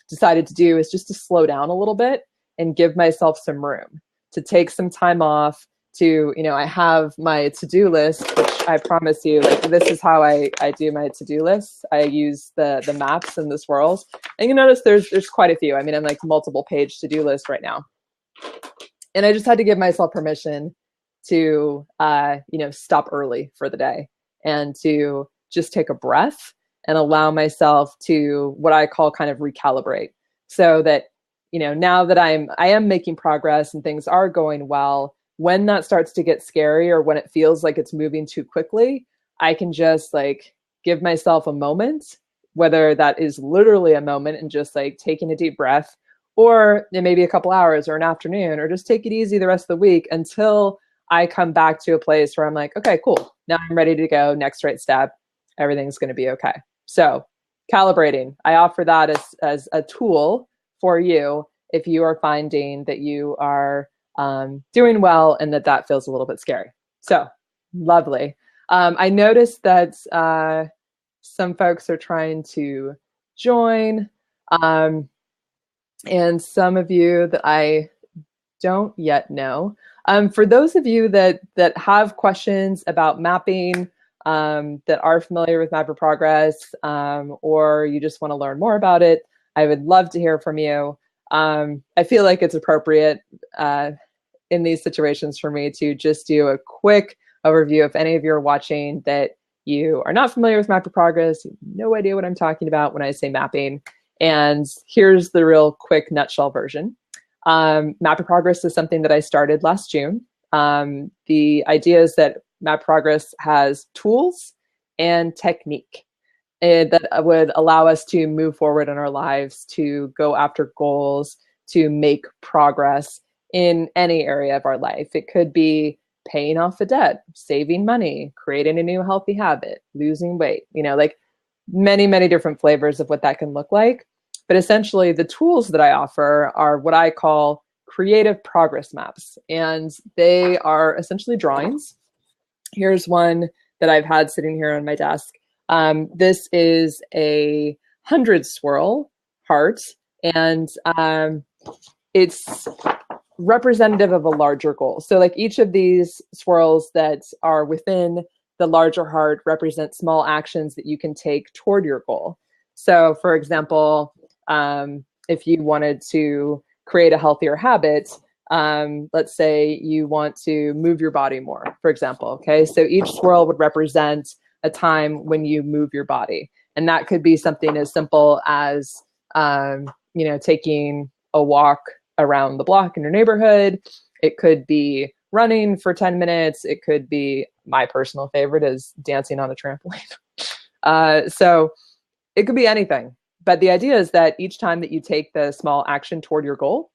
decided to do is just to slow down a little bit and give myself some room to take some time off to, I have my to-do list, which I promise you, like, this is how I do my to-do lists. I use the maps and the swirls, and you notice there's quite a few. I mean, I'm like multiple page to-do list right now. And I just had to give myself permission to, stop early for the day and to just take a breath and allow myself to, what I call, kind of recalibrate, so that, now that I am making progress and things are going well, when that starts to get scary or when it feels like it's moving too quickly, I can just like give myself a moment, whether that is literally a moment and just like taking a deep breath, or it may be a couple hours or an afternoon, or just take it easy the rest of the week until I come back to a place where I'm like, okay, cool. Now I'm ready to go. Next right step. Everything's going to be okay. So calibrating, I offer that as a tool for you if you are finding that you are doing well and that feels a little bit scary. So lovely. I noticed that some folks are trying to join, and some of you that I don't yet know. For those of you that have questions about mapping, that are familiar with Map Your Progress, or you just want to learn more about it, I would love to hear from you. I feel like it's appropriate in these situations for me to just do a quick overview. If any of you are watching that you are not familiar with Map Your Progress, you have no idea what I'm talking about when I say mapping. And here's the real quick nutshell version. Map Your Progress is something that I started last June. The idea is that Map Progress has tools and technique that would allow us to move forward in our lives, to go after goals, to make progress in any area of our life. It could be paying off a debt, saving money, creating a new healthy habit, losing weight, like many, many different flavors of what that can look like. But essentially, the tools that I offer are what I call creative progress maps. And they are essentially drawings. Here's one that I've had sitting here on my desk. This is a 100 swirl heart, and it's representative of a larger goal. So like each of these swirls that are within the larger heart represent small actions that you can take toward your goal. So for example, if you wanted to create a healthier habit, let's say you want to move your body more, for example. Okay, so each swirl would represent a time when you move your body, and that could be something as simple as taking a walk around the block in your neighborhood. It could be running for 10 minutes. It could be, my personal favorite is dancing on a trampoline. So it could be anything. But the idea is that each time that you take the small action toward your goal,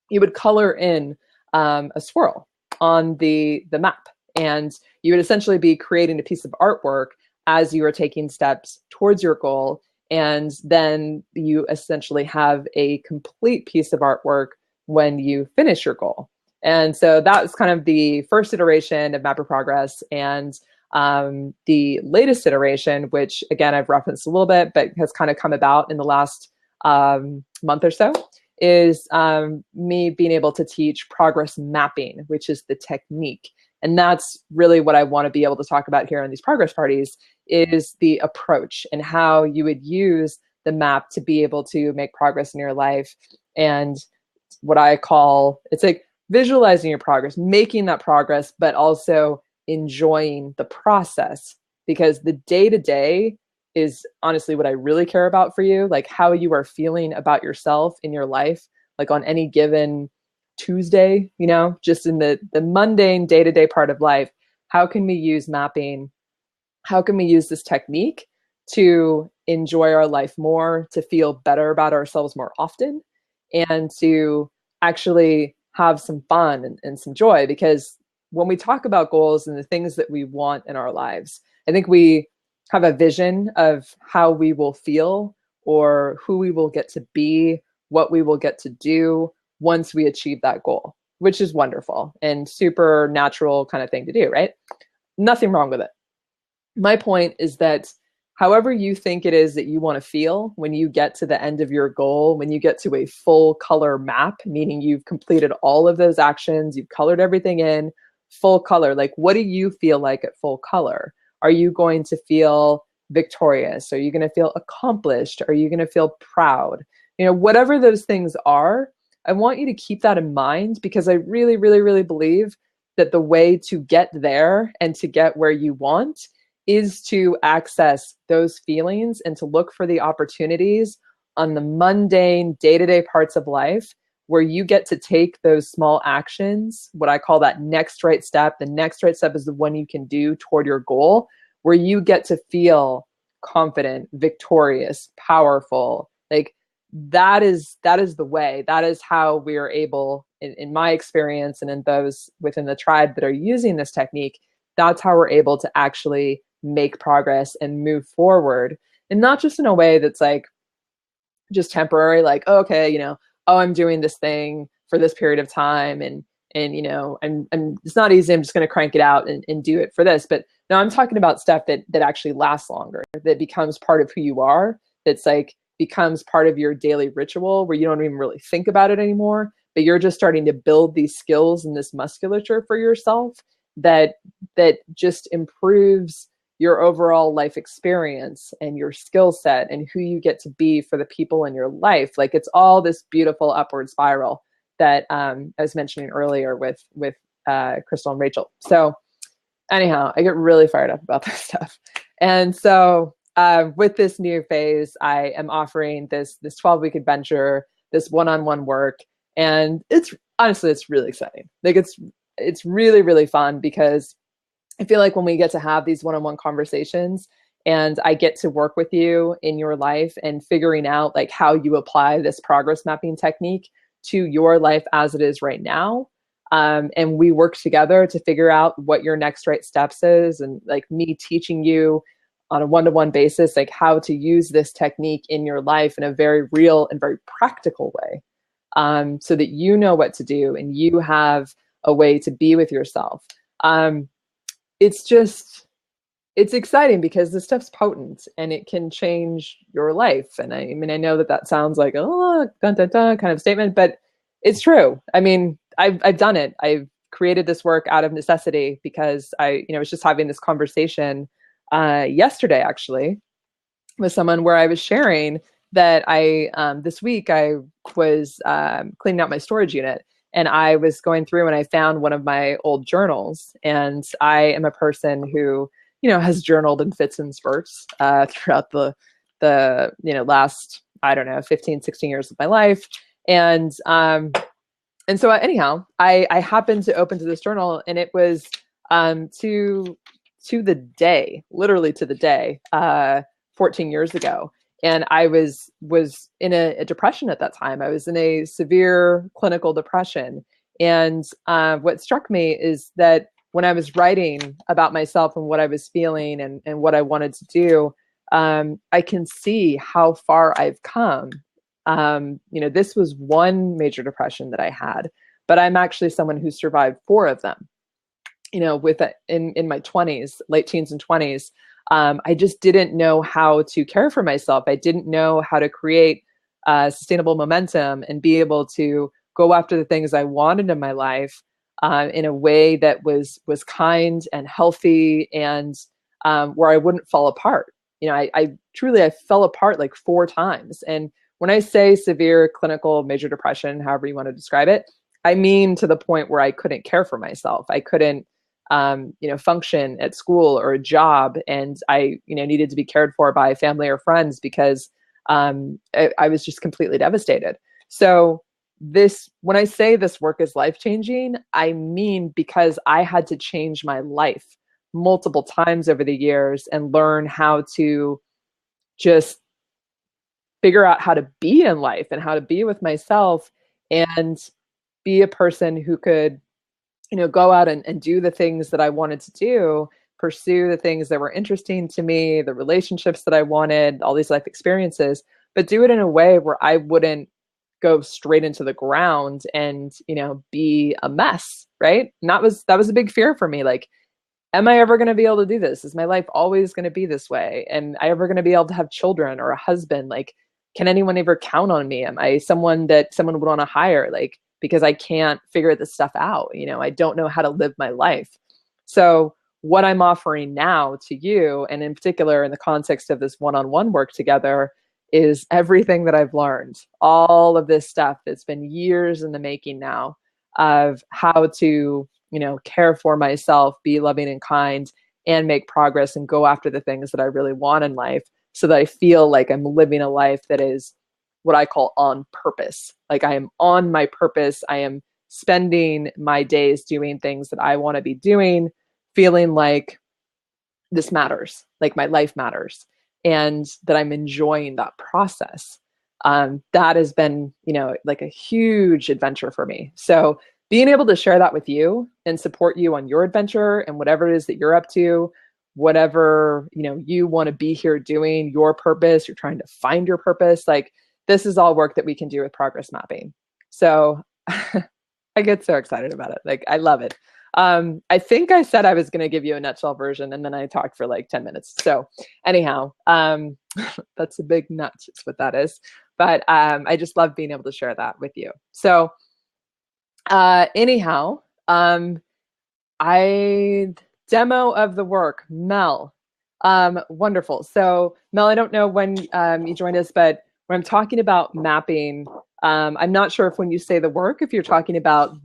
you would color in a swirl on the map. And you would essentially be creating a piece of artwork as you are taking steps towards your goal. And then you essentially have a complete piece of artwork when you finish your goal. And so that was kind of the first iteration of Map Your Progress. And the latest iteration, which again, I've referenced a little bit, but has kind of come about in the last month or so, is me being able to teach progress mapping, which is the technique. And that's really what I want to be able to talk about here on these progress parties, is the approach and how you would use the map to be able to make progress in your life. And what I call, it's like visualizing your progress, making that progress, but also enjoying the process, because the day-to-day is honestly what I really care about for you, like how you are feeling about yourself in your life, like on any given Tuesday, just in the mundane day-to-day part of life. How can we use mapping? How can we use this technique to enjoy our life more, to feel better about ourselves more often, and to actually have some fun and some joy? Because when we talk about goals and the things that we want in our lives, I think we have a vision of how we will feel or who we will get to be, what we will get to do once we achieve that goal, which is wonderful and super natural kind of thing to do, right? Nothing wrong with it. My point is that however you think it is that you want to feel when you get to the end of your goal, when you get to a full color map, meaning you've completed all of those actions, you've colored everything in full color, like what do you feel like at full color? Are you going to feel victorious? Are you going to feel accomplished? Are you going to feel proud? Whatever those things are, I want you to keep that in mind, because I really, really, really believe that the way to get there and to get where you want is to access those feelings and to look for the opportunities on the mundane day-to-day parts of life where you get to take those small actions, what I call that next right step. The next right step is the one you can do toward your goal, where you get to feel confident, victorious, powerful. Like that is the way. That is how we are able, in my experience and in those within the tribe that are using this technique, that's how we're able to actually make progress and move forward. And not just in a way that's like just temporary, like, oh, okay, I'm doing this thing for this period of time, and I'm it's not easy, I'm just going to crank it out and do it for this. But no, I'm talking about stuff that actually lasts longer, that becomes part of who you are, that's like becomes part of your daily ritual, where you don't even really think about it anymore, but you're just starting to build these skills and this musculature for yourself that just improves your overall life experience and your skill set and who you get to be for the people in your life. Like it's all this beautiful upward spiral that I was mentioning earlier with Kristl and Rachel. So anyhow, I get really fired up about this stuff. And so with this new phase, I am offering this 12-week adventure, this one-on-one work. And it's really exciting. Like it's really, really fun, because I feel like when we get to have these one-on-one conversations and I get to work with you in your life and figuring out like how you apply this progress mapping technique to your life as it is right now. And we work together to figure out what your next right steps is, and like me teaching you on a one-to-one basis, like how to use this technique in your life in a very real and very practical way, so that you know what to do and you have a way to be with yourself. It's exciting because this stuff's potent and it can change your life. And I mean, I know that sounds like, oh, dun, dun, dun, kind of statement, but it's true. I mean, I've done it. I've created this work out of necessity, because I was just having this conversation yesterday, actually, with someone where I was sharing that this week I was cleaning out my storage unit. And I was going through and I found one of my old journals. And I am a person who, has journaled in fits and spurts throughout the last, I don't know, 15, 16 years of my life. And so anyhow, I happened to open to this journal, and it was to the day, literally to the day, 14 years ago. And I was in a depression at that time. I was in a severe clinical depression. And what struck me is that when I was writing about myself and what I was feeling and what I wanted to do, I can see how far I've come. This was one major depression that I had, but I'm actually someone who survived 4 of them. With in my 20s, late teens and 20s, I just didn't know how to care for myself. I didn't know how to create sustainable momentum and be able to go after the things I wanted in my life in a way that was kind and healthy, and where I wouldn't fall apart. I truly fell apart like 4 times. And when I say severe clinical major depression, however you want to describe it, I mean to the point where I couldn't care for myself. I couldn't function at school or a job, and I needed to be cared for by family or friends because I was just completely devastated. So when I say this work is life-changing, I mean because I had to change my life multiple times over the years and learn how to just figure out how to be in life and how to be with myself and be a person who could go out and do the things that I wanted to do, pursue the things that were interesting to me, the relationships that I wanted, all these life experiences, but do it in a way where I wouldn't go straight into the ground and, be a mess, right? And that was a big fear for me. Like, am I ever going to be able to do this? Is my life always going to be this way? Am I ever going to be able to have children or a husband? Like, can anyone ever count on me? Am I someone that someone would want to hire? Like, because I can't figure this stuff out. I don't know how to live my life. So what I'm offering now to you, and in particular in the context of this one-on-one work together, is everything that I've learned, all of this stuff that's been years in the making now of how to, care for myself, be loving and kind, and make progress and go after the things that I really want in life so that I feel like I'm living a life that is what I call on purpose. Like, I am on my purpose. I am spending my days doing things that I want to be doing, feeling like this matters, like my life matters, and that I'm enjoying that process. That has been, like a huge adventure for me. So being able to share that with you and support you on your adventure and whatever it is that you're up to, whatever, you want to be here doing, your purpose, you're trying to find your purpose, like, this is all work that we can do with progress mapping. So I get so excited about it. Like, I love it. I think I said I was going to give you a nutshell version, and then I talked for like 10 minutes. So anyhow, that's a big nut is what that is. But I just love being able to share that with you. So anyhow, demo of the work, Mel. Wonderful. So Mel, I don't know when you joined us, but when I'm talking about mapping, I'm not sure if when you say the work, if you're talking about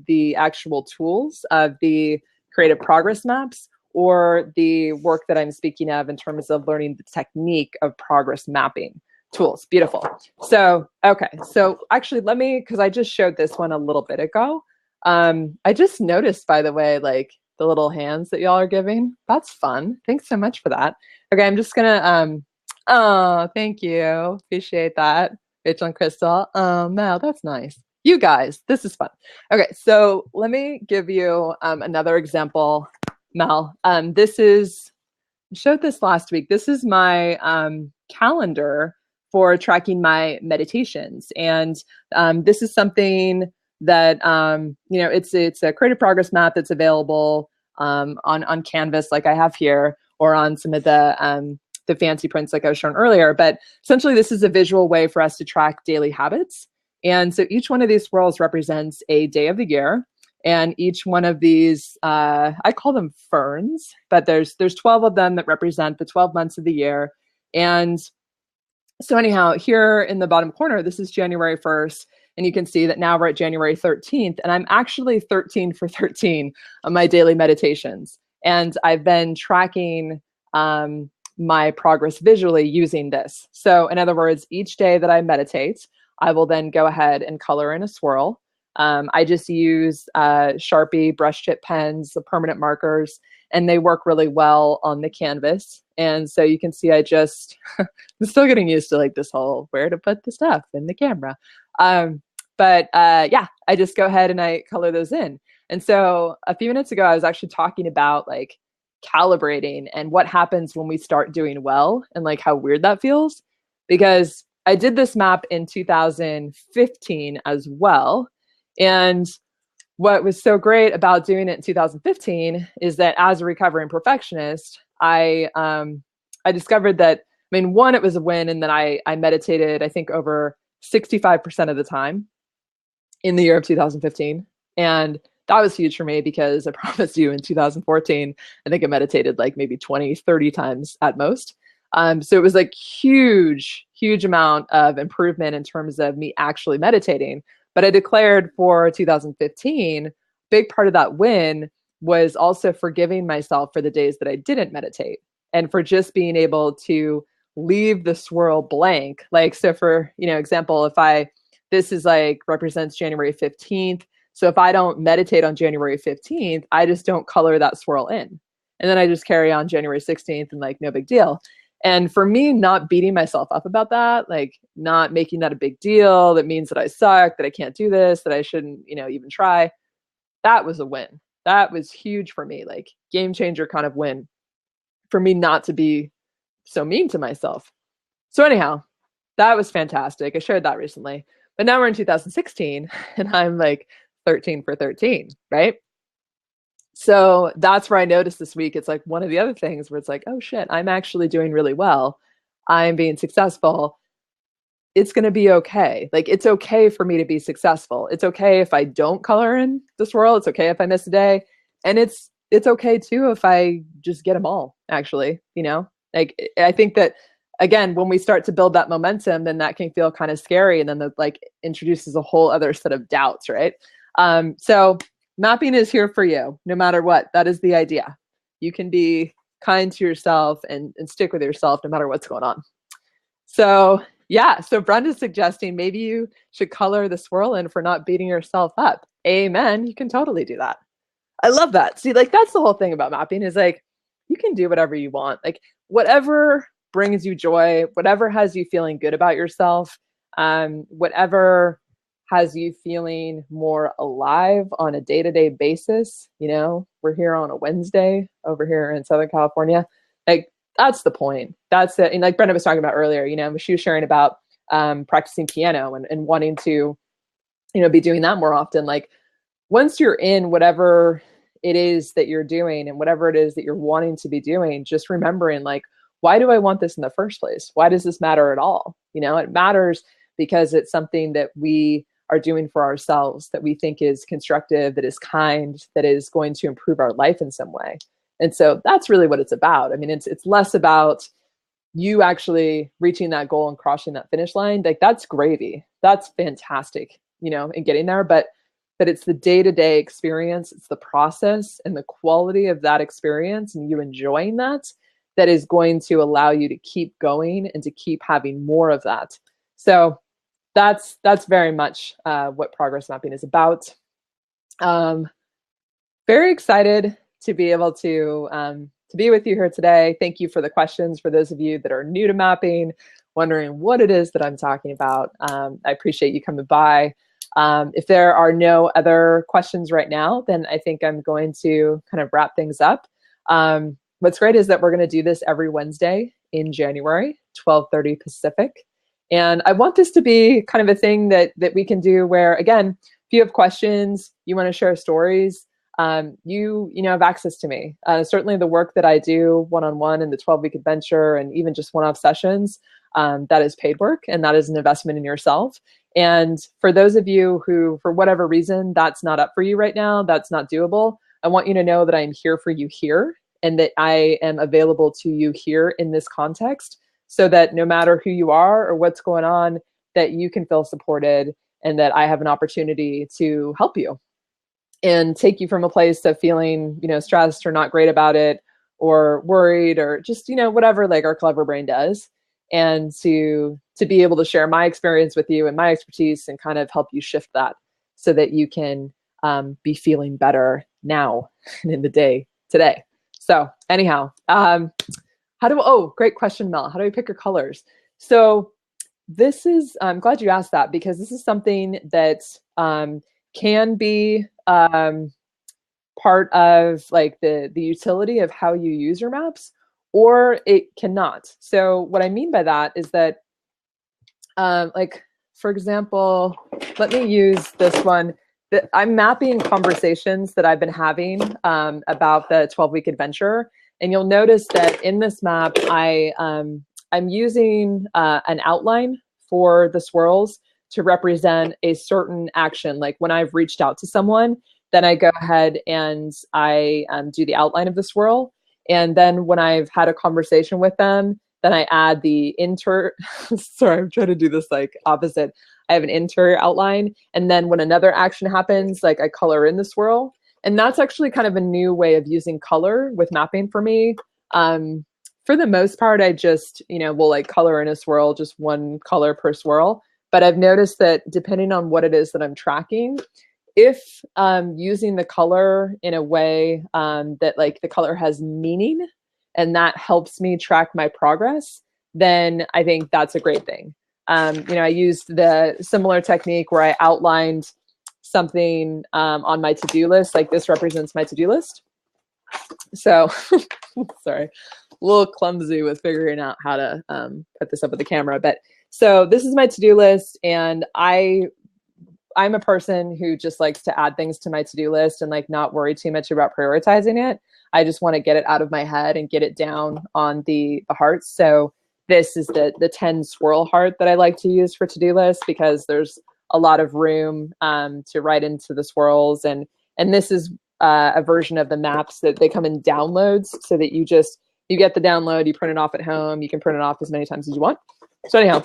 the actual tools of the creative progress maps or the work that I'm speaking of in terms of learning the technique of progress mapping tools. Beautiful. So, okay. So actually because I just showed this one a little bit ago. I just noticed, by the way, like the little hands that y'all are giving. That's fun. Thanks so much for that. Okay. I'm just going to, oh, thank you. Appreciate that. Rachel and Kristl. Mel, that's nice. You guys, this is fun. Okay, so let me give you another example, Mel. I showed this last week. This is my calendar for tracking my meditations. And this is something that, it's a creative progress map that's available on Canvas like I have here, or on some of the fancy prints like I was shown earlier. But essentially, this is a visual way for us to track daily habits. And so each one of these swirls represents a day of the year. And each one of these, I call them ferns, but there's 12 of them that represent the 12 months of the year. And so anyhow, here in the bottom corner, this is January 1st. And you can see that now we're at January 13th, and I'm actually 13 for 13 on my daily meditations. And I've been tracking my progress visually using this. So in other words, each day that I meditate, I will then go ahead and color in a swirl. I just use Sharpie brush tip pens, the permanent markers, and they work really well on the canvas. And so you can see I'm still getting used to like this whole where to put the stuff in the camera. But yeah, I just go ahead and I color those in. And so a few minutes ago, I was actually talking about like calibrating and what happens when we start doing well and like how weird that feels. Because I did this map in 2015 as well. And what was so great about doing it in 2015 is that as a recovering perfectionist, I discovered that, I mean, one, it was a win. And then I meditated, I think, over 65% of the time in the year of 2015. And that was huge for me because I promised you in 2014, I think I meditated like maybe 20, 30 times at most. So it was like huge amount of improvement in terms of me actually meditating. But I declared for 2015, big part of that win was also forgiving myself for the days that I didn't meditate and for just being able to leave the swirl blank. Like, so for, example, this is like represents January 15th. So if I don't meditate on January 15th, I just don't color that swirl in. And then I just carry on January 16th and like, no big deal. And for me, not beating myself up about that, like not making that a big deal, that means that I suck, that I can't do this, that I shouldn't, even try. That was a win. That was huge for me, like game changer kind of win for me not to be so mean to myself. So anyhow, that was fantastic. I shared that recently. But now we're in 2016 and I'm like 13 for 13, right? So that's where I noticed this week, it's like one of the other things where it's like, oh shit, I'm actually doing really well. I'm being successful. It's going to be okay. Like, it's okay for me to be successful. It's okay if I don't color in the swirl. It's okay if I miss a day. And it's okay too if I just get them all, actually, like I think that, again, when we start to build that momentum, then that can feel kind of scary. And then that like introduces a whole other set of doubts, right? So mapping is here for you, no matter what. That is the idea. You can be kind to yourself and stick with yourself no matter what's going on. So yeah, so Brenda's suggesting maybe you should color the swirl in for not beating yourself up. Amen. You can totally do that. I love that. See, like that's the whole thing about mapping is like, you can do whatever you want. Like whatever brings you joy, whatever has you feeling good about yourself, whatever has you feeling more alive on a day-to-day basis. We're here on a Wednesday over here in Southern California. Like that's the point. That's it. And like Brenda was talking about earlier, she was sharing about practicing piano and wanting to, be doing that more often. Like once you're in whatever it is that you're doing and whatever it is that you're wanting to be doing, just remembering like, why do I want this in the first place? Why does this matter at all? It matters because it's something that we are doing for ourselves that we think is constructive, that is kind, that is going to improve our life in some way. And so that's really what it's about. I mean, it's less about you actually reaching that goal and crossing that finish line. Like that's gravy. That's fantastic, in getting there. But it's the day-to-day experience. It's the process and the quality of that experience and you enjoying that is going to allow you to keep going and to keep having more of that. So that's very much what progress mapping is about. Very excited to be able to be with you here today. Thank you for the questions. For those of you that are new to mapping, wondering what it is that I'm talking about, I appreciate you coming by. If there are no other questions right now, then I think I'm going to kind of wrap things up. What's great is that we're going to do this every Wednesday in January, 12:30 Pacific. And I want this to be kind of a thing that we can do where, again, if you have questions, you want to share stories, you have access to me. Certainly the work that I do one-on-one in the 12-week adventure and even just one-off sessions, that is paid work and that is an investment in yourself. And for those of you who, for whatever reason, that's not up for you right now, that's not doable, I want you to know that I'm here for you here and that I am available to you here in this context so that no matter who you are or what's going on, that you can feel supported and that I have an opportunity to help you and take you from a place of feeling, stressed or not great about it or worried or just, whatever like our clever brain does. And to be able to share my experience with you and my expertise and kind of help you shift that so that you can be feeling better now and in the day today. So anyhow, great question, Mel. How do we pick your colors? So I'm glad you asked that, because this is something that can be part of like the utility of how you use your maps, or it cannot. So what I mean by that is that, like, for example, let me use this one. I'm mapping conversations that I've been having about the 12-week adventure. And you'll notice that in this map, I'm using an outline for the swirls to represent a certain action. Like when I've reached out to someone, then I go ahead and I do the outline of the swirl. And then when I've had a conversation with them, then I add the sorry, I'm trying to do this like opposite. I have an interior outline. And then when another action happens, like I color in the swirl. And that's actually kind of a new way of using color with mapping for me. For the most part, I just, will like color in a swirl, just one color per swirl. But I've noticed that depending on what it is that I'm tracking, if using the color in a way that like the color has meaning and that helps me track my progress, then I think that's a great thing. I used the similar technique where I outlined something on my to-do list, like this represents my to-do list. So, sorry, a little clumsy with figuring out how to put this up with the camera. But so this is my to-do list, and I'm a person who just likes to add things to my to-do list and like not worry too much about prioritizing it. I just want to get it out of my head and get it down on the hearts. So this is the 10 swirl heart that I like to use for to-do lists, because there's a lot of room to write into the swirls. And this is a version of the maps that they come in downloads, so that you get the download, you print it off at home, you can print it off as many times as you want. So anyhow,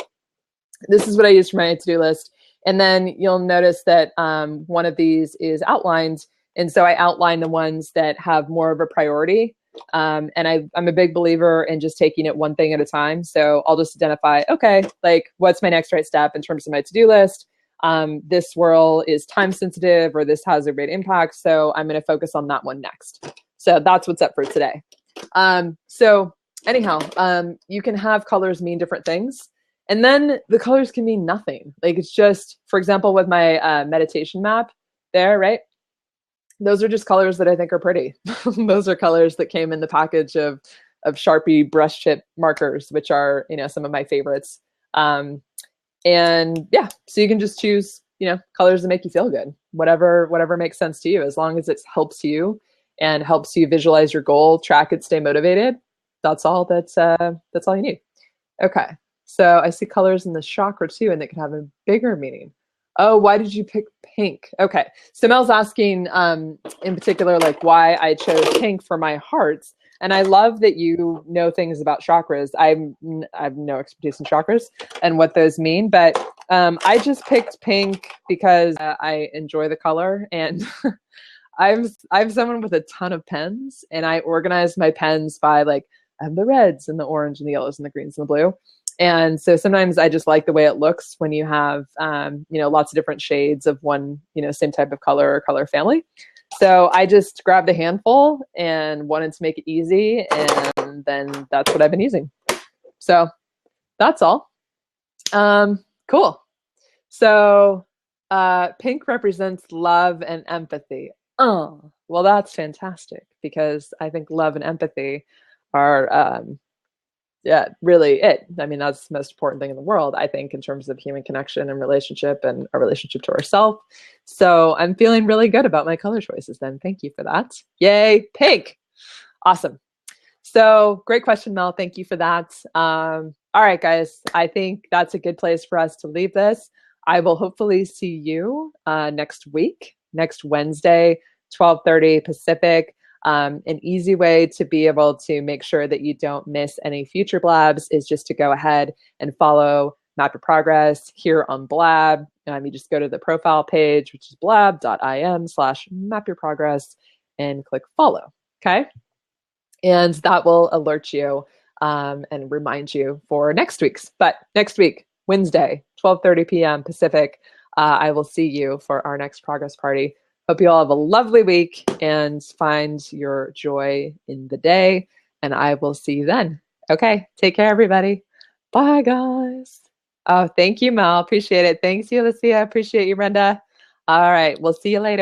this is what I use for my to-do list. And then you'll notice that one of these is outlined. And so I outline the ones that have more of a priority. And I'm a big believer in just taking it one thing at a time. So I'll just identify, okay, like what's my next right step in terms of my to-do list? This swirl is time sensitive, or this has a great impact. So I'm going to focus on that one next. So that's what's up for today. So anyhow, you can have colors mean different things. And then the colors can mean nothing. Like it's just, for example, with my meditation map there, right? Those are just colors that I think are pretty. Those are colors that came in the package of Sharpie brush tip markers, which are, some of my favorites. And yeah, so you can just choose, colors that make you feel good, whatever makes sense to you, as long as it helps you and helps you visualize your goal, track it, stay motivated. That's all you need. Okay. So I see colors in the chakra too, and they can have a bigger meaning. Oh, why did you pick pink? Okay. So Mel's asking in particular, like why I chose pink for my hearts. And I love that you know things about chakras. I have no expertise in chakras and what those mean, but I just picked pink because I enjoy the color, and I'm someone with a ton of pens, and I organize my pens by like I have the reds and the orange and the yellows and the greens and the blue. And so sometimes I just like the way it looks when you have, lots of different shades of one, same type of color or color family. So I just grabbed a handful and wanted to make it easy. And then that's what I've been using. So that's all. Cool. So pink represents love and empathy. Oh, well, that's fantastic, because I think love and empathy are really it. I mean, that's the most important thing in the world, I think, in terms of human connection and relationship and our relationship to ourselves. So I'm feeling really good about my color choices then. Thank you for that. Yay, pink. Awesome. So great question, Mel. Thank you for that. All right, guys, I think that's a good place for us to leave this. I will hopefully see you next week, next Wednesday, 12:30 Pacific. An easy way to be able to make sure that you don't miss any future blabs is just to go ahead and follow Map Your Progress here on Blab. You just go to the profile page, which is blab.im/mapyourprogress, and click follow. Okay. And that will alert you and remind you for next week's. But next week, Wednesday, 12:30 p.m. Pacific, I will see you for our next progress party. Hope you all have a lovely week and find your joy in the day. And I will see you then. Okay. Take care, everybody. Bye, guys. Oh, thank you, Mel. Appreciate it. Thanks, you, Alicia. Appreciate you, Brenda. All right. We'll see you later.